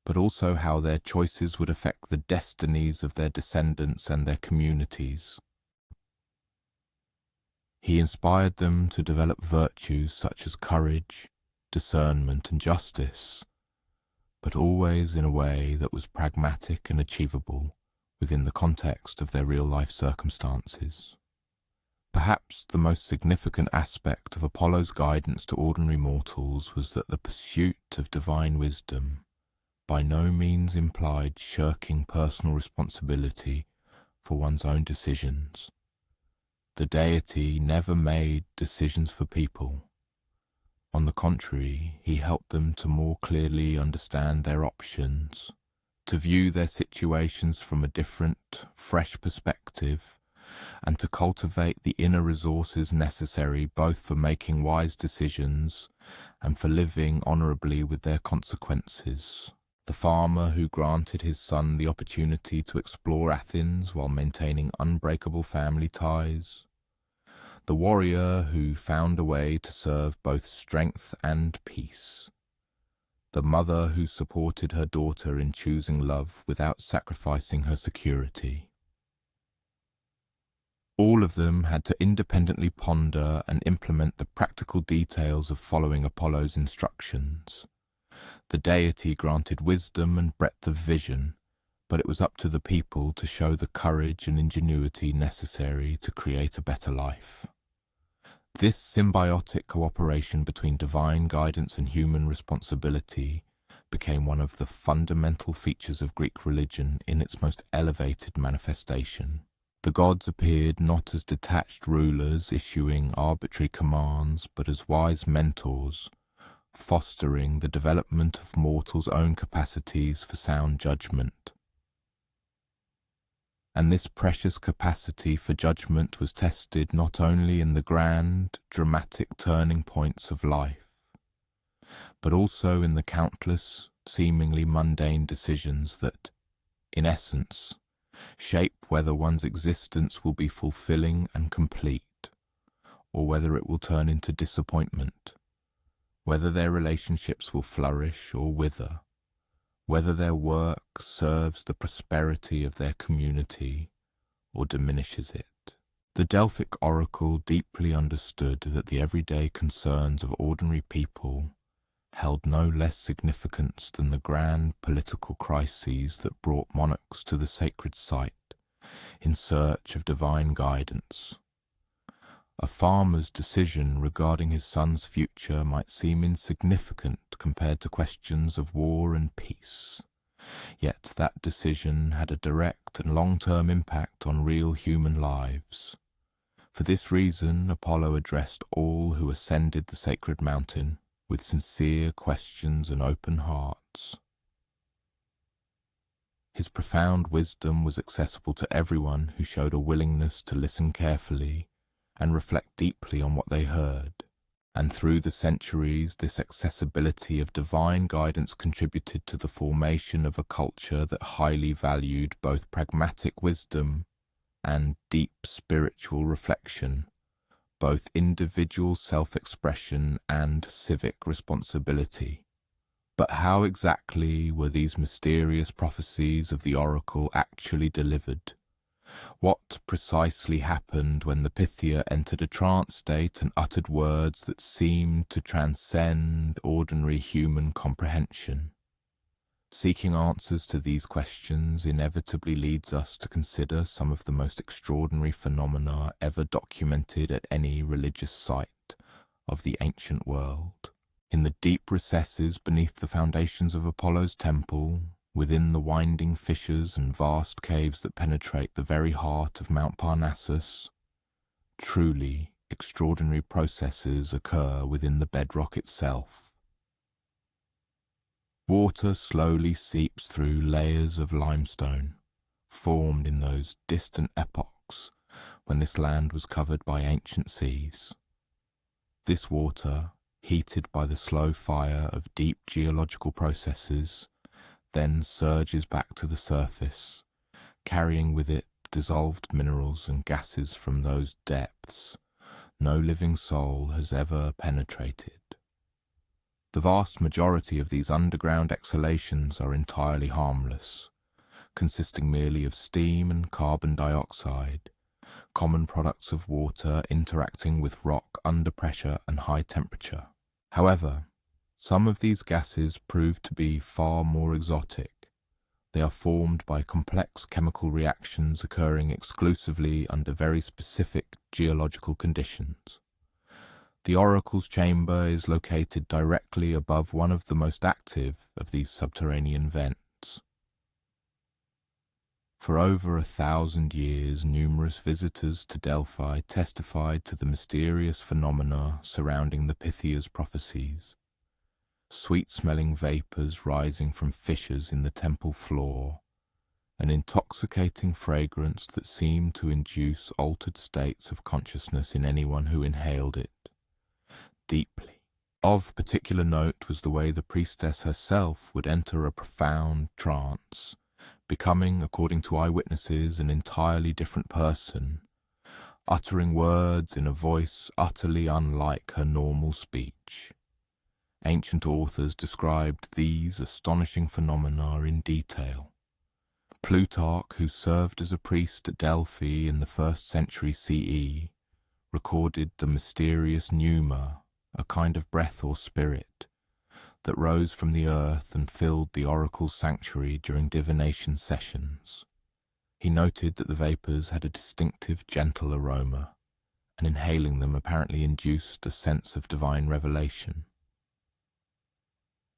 but also how their choices would affect the destinies of their descendants and their communities. He inspired them to develop virtues such as courage, discernment, and justice, but always in a way that was pragmatic and achievable within the context of their real-life circumstances. Perhaps the most significant aspect of Apollo's guidance to ordinary mortals was that the pursuit of divine wisdom by no means implied shirking personal responsibility for one's own decisions. The deity never made decisions for people. On the contrary, he helped them to more clearly understand their options, to view their situations from a different, fresh perspective, and to cultivate the inner resources necessary both for making wise decisions and for living honorably with their consequences. The farmer who granted his son the opportunity to explore Athens while maintaining unbreakable family ties. The warrior who found a way to serve both strength and peace. The mother who supported her daughter in choosing love without sacrificing her security. All of them had to independently ponder and implement the practical details of following Apollo's instructions. The deity granted wisdom and breadth of vision, but it was up to the people to show the courage and ingenuity necessary to create a better life. This symbiotic cooperation between divine guidance and human responsibility became one of the fundamental features of Greek religion in its most elevated manifestation. The gods appeared not as detached rulers issuing arbitrary commands, but as wise mentors, fostering the development of mortals' own capacities for sound judgment. And this precious capacity for judgment was tested not only in the grand, dramatic turning points of life, but also in the countless, seemingly mundane decisions that, in essence, shape whether one's existence will be fulfilling and complete, or whether it will turn into disappointment, whether their relationships will flourish or wither, whether their work serves the prosperity of their community or diminishes it. The Delphic oracle deeply understood that the everyday concerns of ordinary people held no less significance than the grand political crises that brought monarchs to the sacred site in search of divine guidance. A farmer's decision regarding his son's future might seem insignificant compared to questions of war and peace, yet that decision had a direct and long-term impact on real human lives. For this reason, Apollo addressed all who ascended the sacred mountain with sincere questions and open hearts. His profound wisdom was accessible to everyone who showed a willingness to listen carefully and reflect deeply on what they heard. And through the centuries, this accessibility of divine guidance contributed to the formation of a culture that highly valued both pragmatic wisdom and deep spiritual reflection, both individual self-expression and civic responsibility. But how exactly were these mysterious prophecies of the oracle actually delivered? What precisely happened when the Pythia entered a trance state and uttered words that seemed to transcend ordinary human comprehension? Seeking answers to these questions inevitably leads us to consider some of the most extraordinary phenomena ever documented at any religious site of the ancient world. In the deep recesses beneath the foundations of Apollo's temple, within the winding fissures and vast caves that penetrate the very heart of Mount Parnassus, truly extraordinary processes occur within the bedrock itself. Water slowly seeps through layers of limestone, formed in those distant epochs when this land was covered by ancient seas. This water, heated by the slow fire of deep geological processes, then surges back to the surface, carrying with it dissolved minerals and gases from those depths no living soul has ever penetrated. The vast majority of these underground exhalations are entirely harmless, consisting merely of steam and carbon dioxide, common products of water interacting with rock under pressure and high temperature. However, some of these gases prove to be far more exotic. They are formed by complex chemical reactions occurring exclusively under very specific geological conditions. The oracle's chamber is located directly above one of the most active of these subterranean vents. For over 1,000 years, numerous visitors to Delphi testified to the mysterious phenomena surrounding the Pythia's prophecies. Sweet-smelling vapors rising from fissures in the temple floor, an intoxicating fragrance that seemed to induce altered states of consciousness in anyone who inhaled it deeply. Of particular note was the way the priestess herself would enter a profound trance, becoming, according to eyewitnesses, an entirely different person, uttering words in a voice utterly unlike her normal speech. Ancient authors described these astonishing phenomena in detail. Plutarch, who served as a priest at Delphi in the 1st century CE, recorded the mysterious pneuma, a kind of breath or spirit, that rose from the earth and filled the oracle's sanctuary during divination sessions. He noted that the vapors had a distinctive gentle aroma, and inhaling them apparently induced a sense of divine revelation.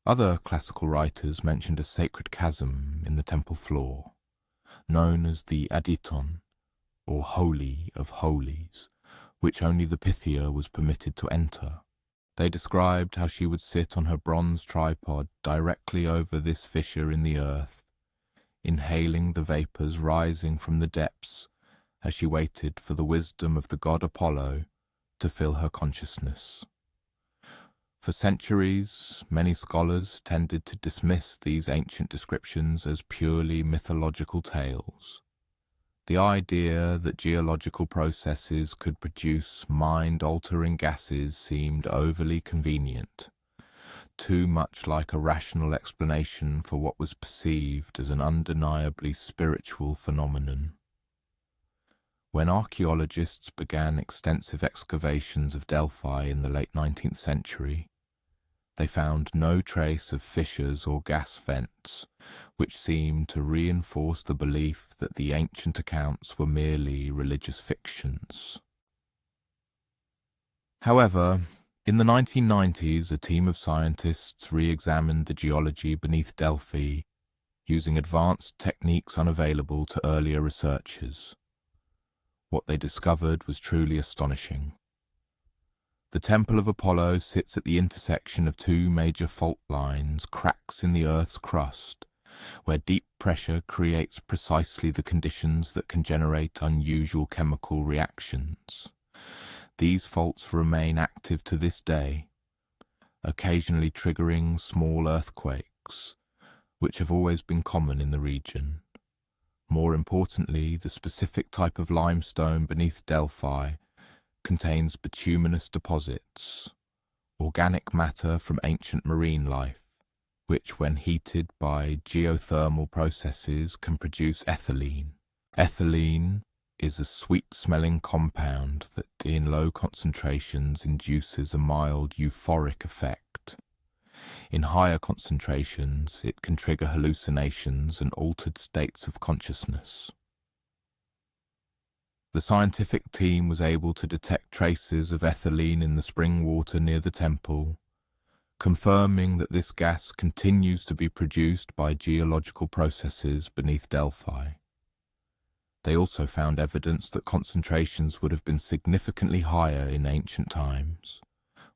Other classical writers mentioned a sacred chasm in the temple floor, known as the Aditon, or Holy of Holies, which only the Pythia was permitted to enter. They described how she would sit on her bronze tripod directly over this fissure in the earth, inhaling the vapours rising from the depths as she waited for the wisdom of the god Apollo to fill her consciousness. For centuries, many scholars tended to dismiss these ancient descriptions as purely mythological tales. The idea that geological processes could produce mind-altering gases seemed overly convenient, too much like a rational explanation for what was perceived as an undeniably spiritual phenomenon. When archaeologists began extensive excavations of Delphi in the late 19th century, they found no trace of fissures or gas vents, which seemed to reinforce the belief that the ancient accounts were merely religious fictions. However, in the 1990s, a team of scientists re-examined the geology beneath Delphi using advanced techniques unavailable to earlier researchers. What they discovered was truly astonishing. The Temple of Apollo sits at the intersection of two major fault lines, cracks in the Earth's crust, where deep pressure creates precisely the conditions that can generate unusual chemical reactions. These faults remain active to this day, occasionally triggering small earthquakes, which have always been common in the region. More importantly, the specific type of limestone beneath Delphi contains bituminous deposits, organic matter from ancient marine life, which when heated by geothermal processes can produce ethylene. Ethylene is a sweet-smelling compound that in low concentrations induces a mild euphoric effect. In higher concentrations, it can trigger hallucinations and altered states of consciousness. The scientific team was able to detect traces of ethylene in the spring water near the temple, confirming that this gas continues to be produced by geological processes beneath Delphi. They also found evidence that concentrations would have been significantly higher in ancient times,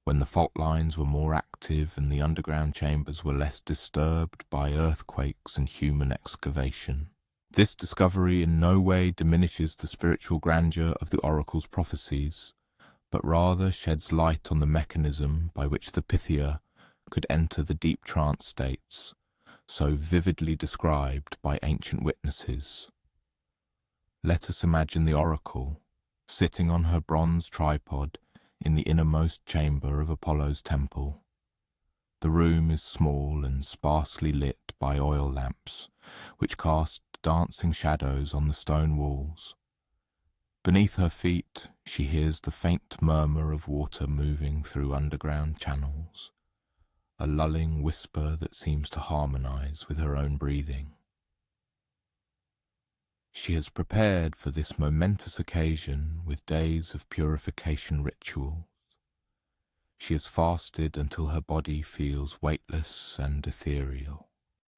when the fault lines were more active and the underground chambers were less disturbed by earthquakes and human excavation. This discovery in no way diminishes the spiritual grandeur of the Oracle's prophecies, but rather sheds light on the mechanism by which the Pythia could enter the deep trance states, so vividly described by ancient witnesses. Let us imagine the Oracle, sitting on her bronze tripod in the innermost chamber of Apollo's temple. The room is small and sparsely lit by oil lamps, which cast dancing shadows on the stone walls. Beneath her feet, she hears the faint murmur of water moving through underground channels, a lulling whisper that seems to harmonize with her own breathing. She has prepared for this momentous occasion with days of purification rituals. She has fasted until her body feels weightless and ethereal.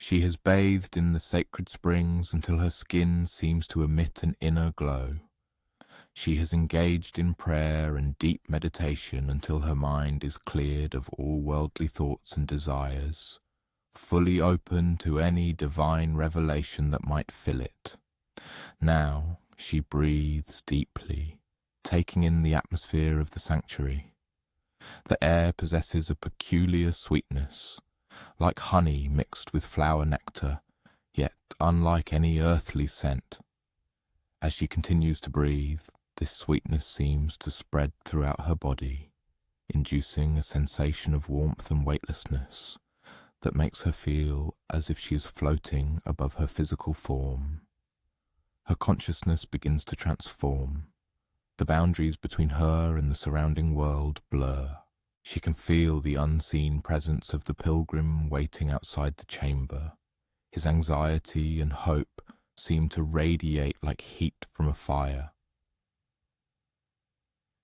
She has bathed in the sacred springs until her skin seems to emit an inner glow. She has engaged in prayer and deep meditation until her mind is cleared of all worldly thoughts and desires, fully open to any divine revelation that might fill it. Now she breathes deeply, taking in the atmosphere of the sanctuary. The air possesses a peculiar sweetness, like honey mixed with flower nectar, yet unlike any earthly scent. As she continues to breathe, this sweetness seems to spread throughout her body, inducing a sensation of warmth and weightlessness that makes her feel as if she is floating above her physical form. Her consciousness begins to transform. The boundaries between her and the surrounding world blur. She can feel the unseen presence of the pilgrim waiting outside the chamber. His anxiety and hope seem to radiate like heat from a fire.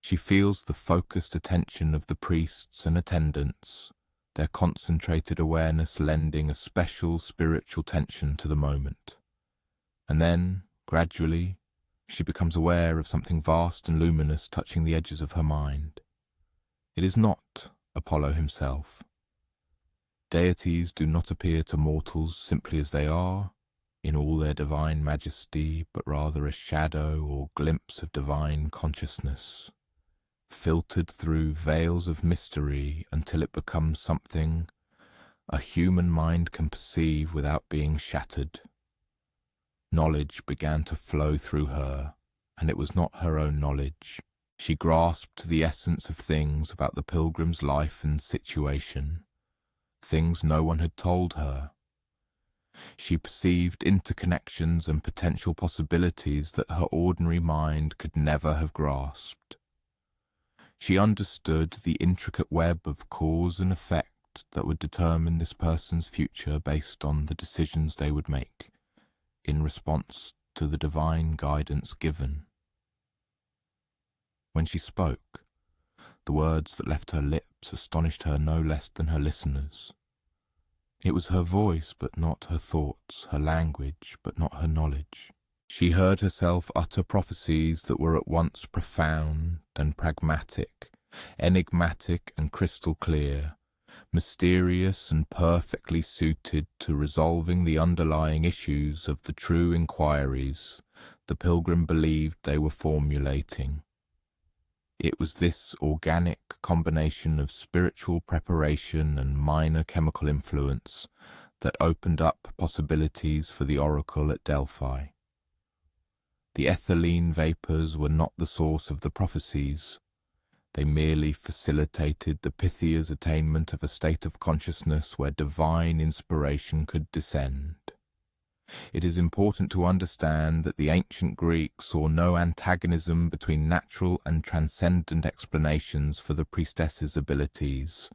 She feels the focused attention of the priests and attendants, their concentrated awareness lending a special spiritual tension to the moment. And then, gradually, she becomes aware of something vast and luminous touching the edges of her mind. It is not Apollo himself. Deities do not appear to mortals simply as they are, in all their divine majesty, but rather a shadow or glimpse of divine consciousness, filtered through veils of mystery until it becomes something a human mind can perceive without being shattered. Knowledge began to flow through her, and it was not her own knowledge. She grasped the essence of things about the pilgrim's life and situation, things no one had told her. She perceived interconnections and potential possibilities that her ordinary mind could never have grasped. She understood the intricate web of cause and effect that would determine this person's future based on the decisions they would make in response to the divine guidance given. When she spoke, the words that left her lips astonished her no less than her listeners. It was her voice, but not her thoughts, her language, but not her knowledge. She heard herself utter prophecies that were at once profound and pragmatic, enigmatic and crystal clear, mysterious and perfectly suited to resolving the underlying issues of the true inquiries the pilgrim believed they were formulating. It was this organic combination of spiritual preparation and minor chemical influence that opened up possibilities for the Oracle at Delphi. The ethylene vapours were not the source of the prophecies. They merely facilitated the Pythia's attainment of a state of consciousness where divine inspiration could descend. It is important to understand that the ancient Greeks saw no antagonism between natural and transcendent explanations for the priestess's abilities.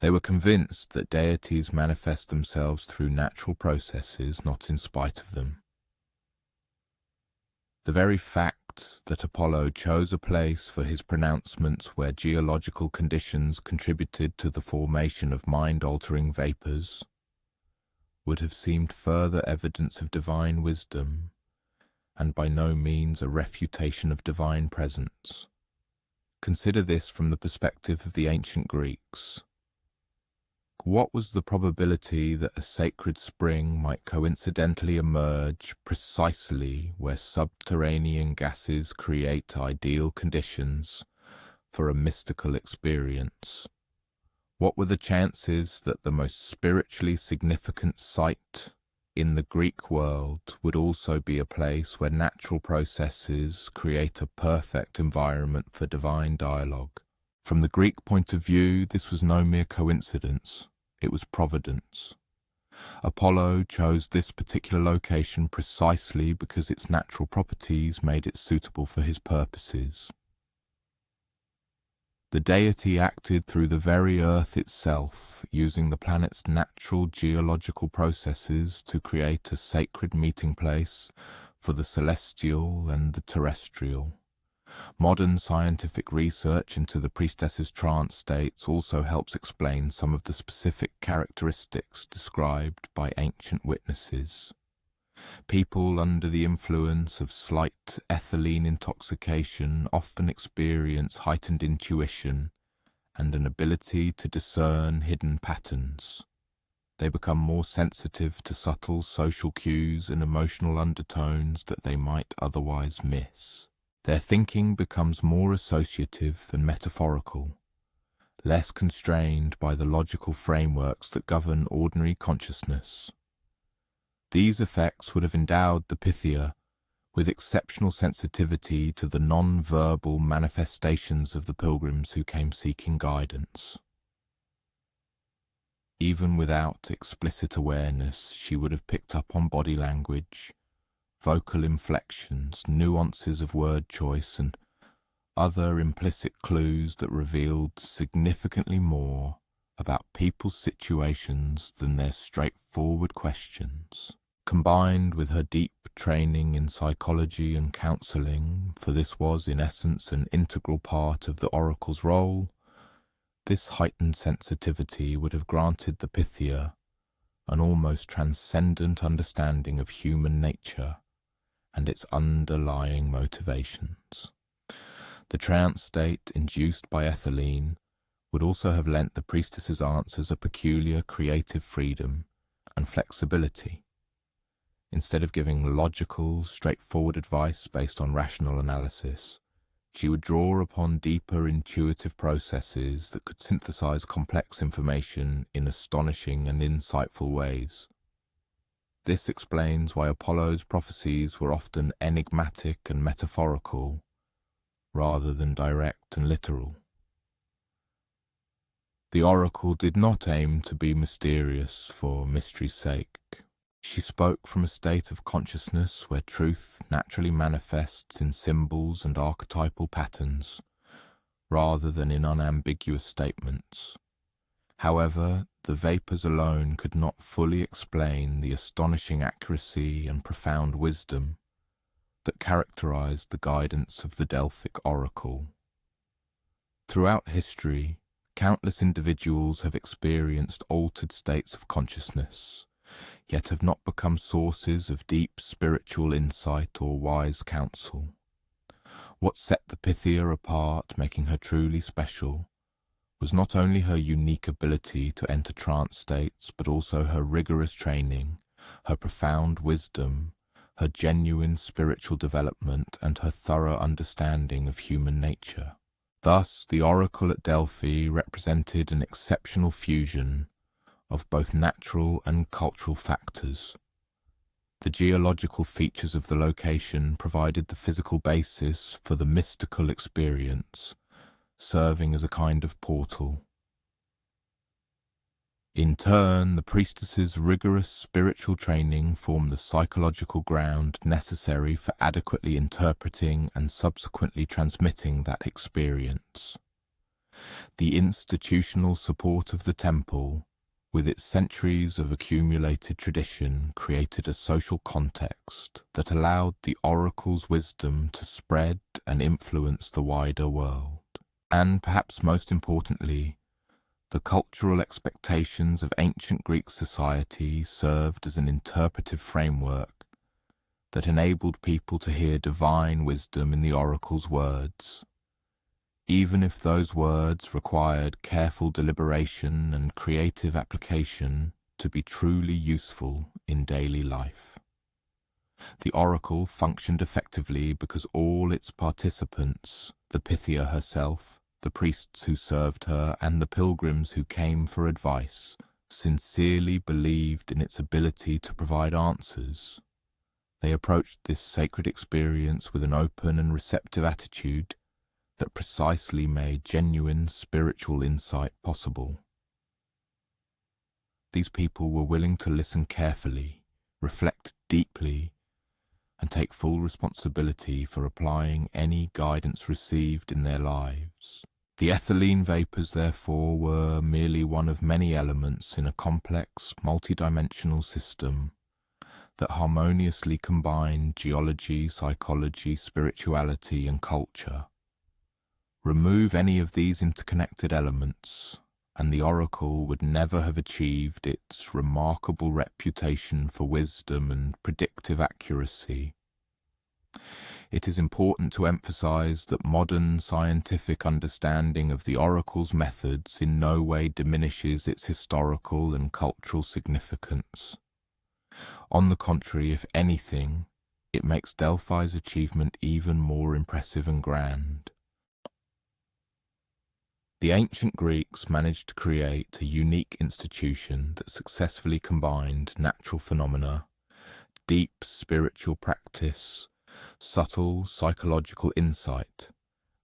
They were convinced that deities manifest themselves through natural processes, not in spite of them. The very fact that Apollo chose a place for his pronouncements where geological conditions contributed to the formation of mind-altering vapours would have seemed further evidence of divine wisdom, and by no means a refutation of divine presence. Consider this from the perspective of the ancient Greeks. What was the probability that a sacred spring might coincidentally emerge precisely where subterranean gases create ideal conditions for a mystical experience? What were the chances that the most spiritually significant site in the Greek world would also be a place where natural processes create a perfect environment for divine dialogue? From the Greek point of view, this was no mere coincidence. It was providence. Apollo chose this particular location precisely because its natural properties made it suitable for his purposes. The deity acted through the very earth itself, using the planet's natural geological processes to create a sacred meeting place for the celestial and the terrestrial. Modern scientific research into the priestess's trance states also helps explain some of the specific characteristics described by ancient witnesses. People under the influence of slight ethylene intoxication often experience heightened intuition and an ability to discern hidden patterns. They become more sensitive to subtle social cues and emotional undertones that they might otherwise miss. Their thinking becomes more associative and metaphorical, less constrained by the logical frameworks that govern ordinary consciousness. These effects would have endowed the Pythia with exceptional sensitivity to the non-verbal manifestations of the pilgrims who came seeking guidance. Even without explicit awareness, she would have picked up on body language, vocal inflections, nuances of word choice, and other implicit clues that revealed significantly more about people's situations than their straightforward questions. Combined with her deep training in psychology and counselling, for this was in essence an integral part of the oracle's role, This heightened sensitivity would have granted the Pythia an almost transcendent understanding of human nature and its underlying motivations. The trance state induced by ethylene would also have lent the priestess's answers a peculiar creative freedom and flexibility. Instead of giving logical, straightforward advice based on rational analysis, she would draw upon deeper intuitive processes that could synthesize complex information in astonishing and insightful ways. This explains why Apollo's prophecies were often enigmatic and metaphorical, rather than direct and literal. The oracle did not aim to be mysterious for mystery's sake. She spoke from a state of consciousness where truth naturally manifests in symbols and archetypal patterns, rather than in unambiguous statements. However, the vapors alone could not fully explain the astonishing accuracy and profound wisdom that characterized the guidance of the Delphic oracle. Throughout history, countless individuals have experienced altered states of consciousness, yet have not become sources of deep spiritual insight or wise counsel. What set the Pythia apart, making her truly special, was not only her unique ability to enter trance states, but also her rigorous training, her profound wisdom, her genuine spiritual development, and her thorough understanding of human nature. Thus, the Oracle at Delphi represented an exceptional fusion of both natural and cultural factors. The geological features of the location provided the physical basis for the mystical experience, serving as a kind of portal. In turn, the priestess's rigorous spiritual training formed the psychological ground necessary for adequately interpreting and subsequently transmitting that experience. The institutional support of the temple, with its centuries of accumulated tradition, created a social context that allowed the oracle's wisdom to spread and influence the wider world. And perhaps most importantly, the cultural expectations of ancient Greek society served as an interpretive framework that enabled people to hear divine wisdom in the oracle's words, even if those words required careful deliberation and creative application to be truly useful in daily life. The oracle functioned effectively because all its participants, the Pythia herself, the priests who served her, and the pilgrims who came for advice, sincerely believed in its ability to provide answers. They approached this sacred experience with an open and receptive attitude that precisely made genuine spiritual insight possible. These people were willing to listen carefully, reflect deeply, and take full responsibility for applying any guidance received in their lives. The ethylene vapors, therefore, were merely one of many elements in a complex, multidimensional system that harmoniously combined geology, psychology, spirituality, and culture. Remove any of these interconnected elements, and the oracle would never have achieved its remarkable reputation for wisdom and predictive accuracy. It is important to emphasize that modern scientific understanding of the oracle's methods in no way diminishes its historical and cultural significance. On the contrary, if anything, it makes Delphi's achievement even more impressive and grand. The ancient Greeks managed to create a unique institution that successfully combined natural phenomena, deep spiritual practice, subtle psychological insight,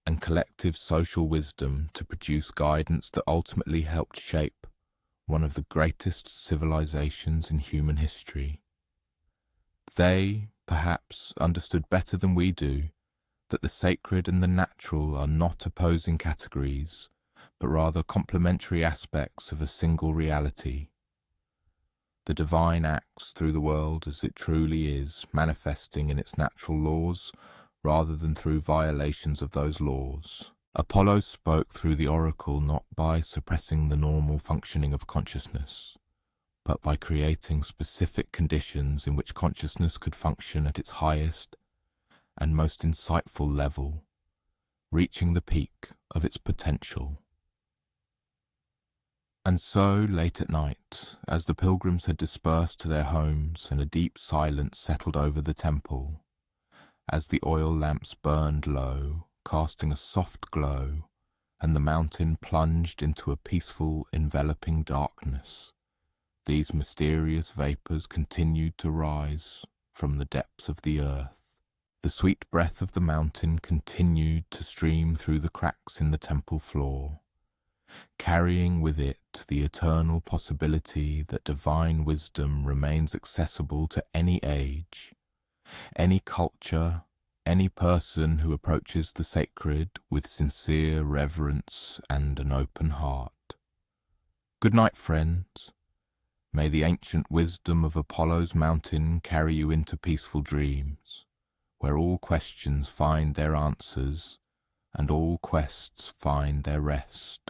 and collective social wisdom to produce guidance that ultimately helped shape one of the greatest civilizations in human history. They, perhaps, understood better than we do that the sacred and the natural are not opposing categories, but rather complementary aspects of a single reality. The divine acts through the world as it truly is, manifesting in its natural laws, rather than through violations of those laws. Apollo spoke through the oracle not by suppressing the normal functioning of consciousness, but by creating specific conditions in which consciousness could function at its highest and most insightful level, reaching the peak of its potential. And so, late at night, as the pilgrims had dispersed to their homes and a deep silence settled over the temple, as the oil lamps burned low, casting a soft glow, and the mountain plunged into a peaceful, enveloping darkness, these mysterious vapours continued to rise from the depths of the earth. The sweet breath of the mountain continued to stream through the cracks in the temple floor, carrying with it the eternal possibility that divine wisdom remains accessible to any age, any culture, any person who approaches the sacred with sincere reverence and an open heart. Good night, friends. May the ancient wisdom of Apollo's mountain carry you into peaceful dreams, where all questions find their answers and all quests find their rest.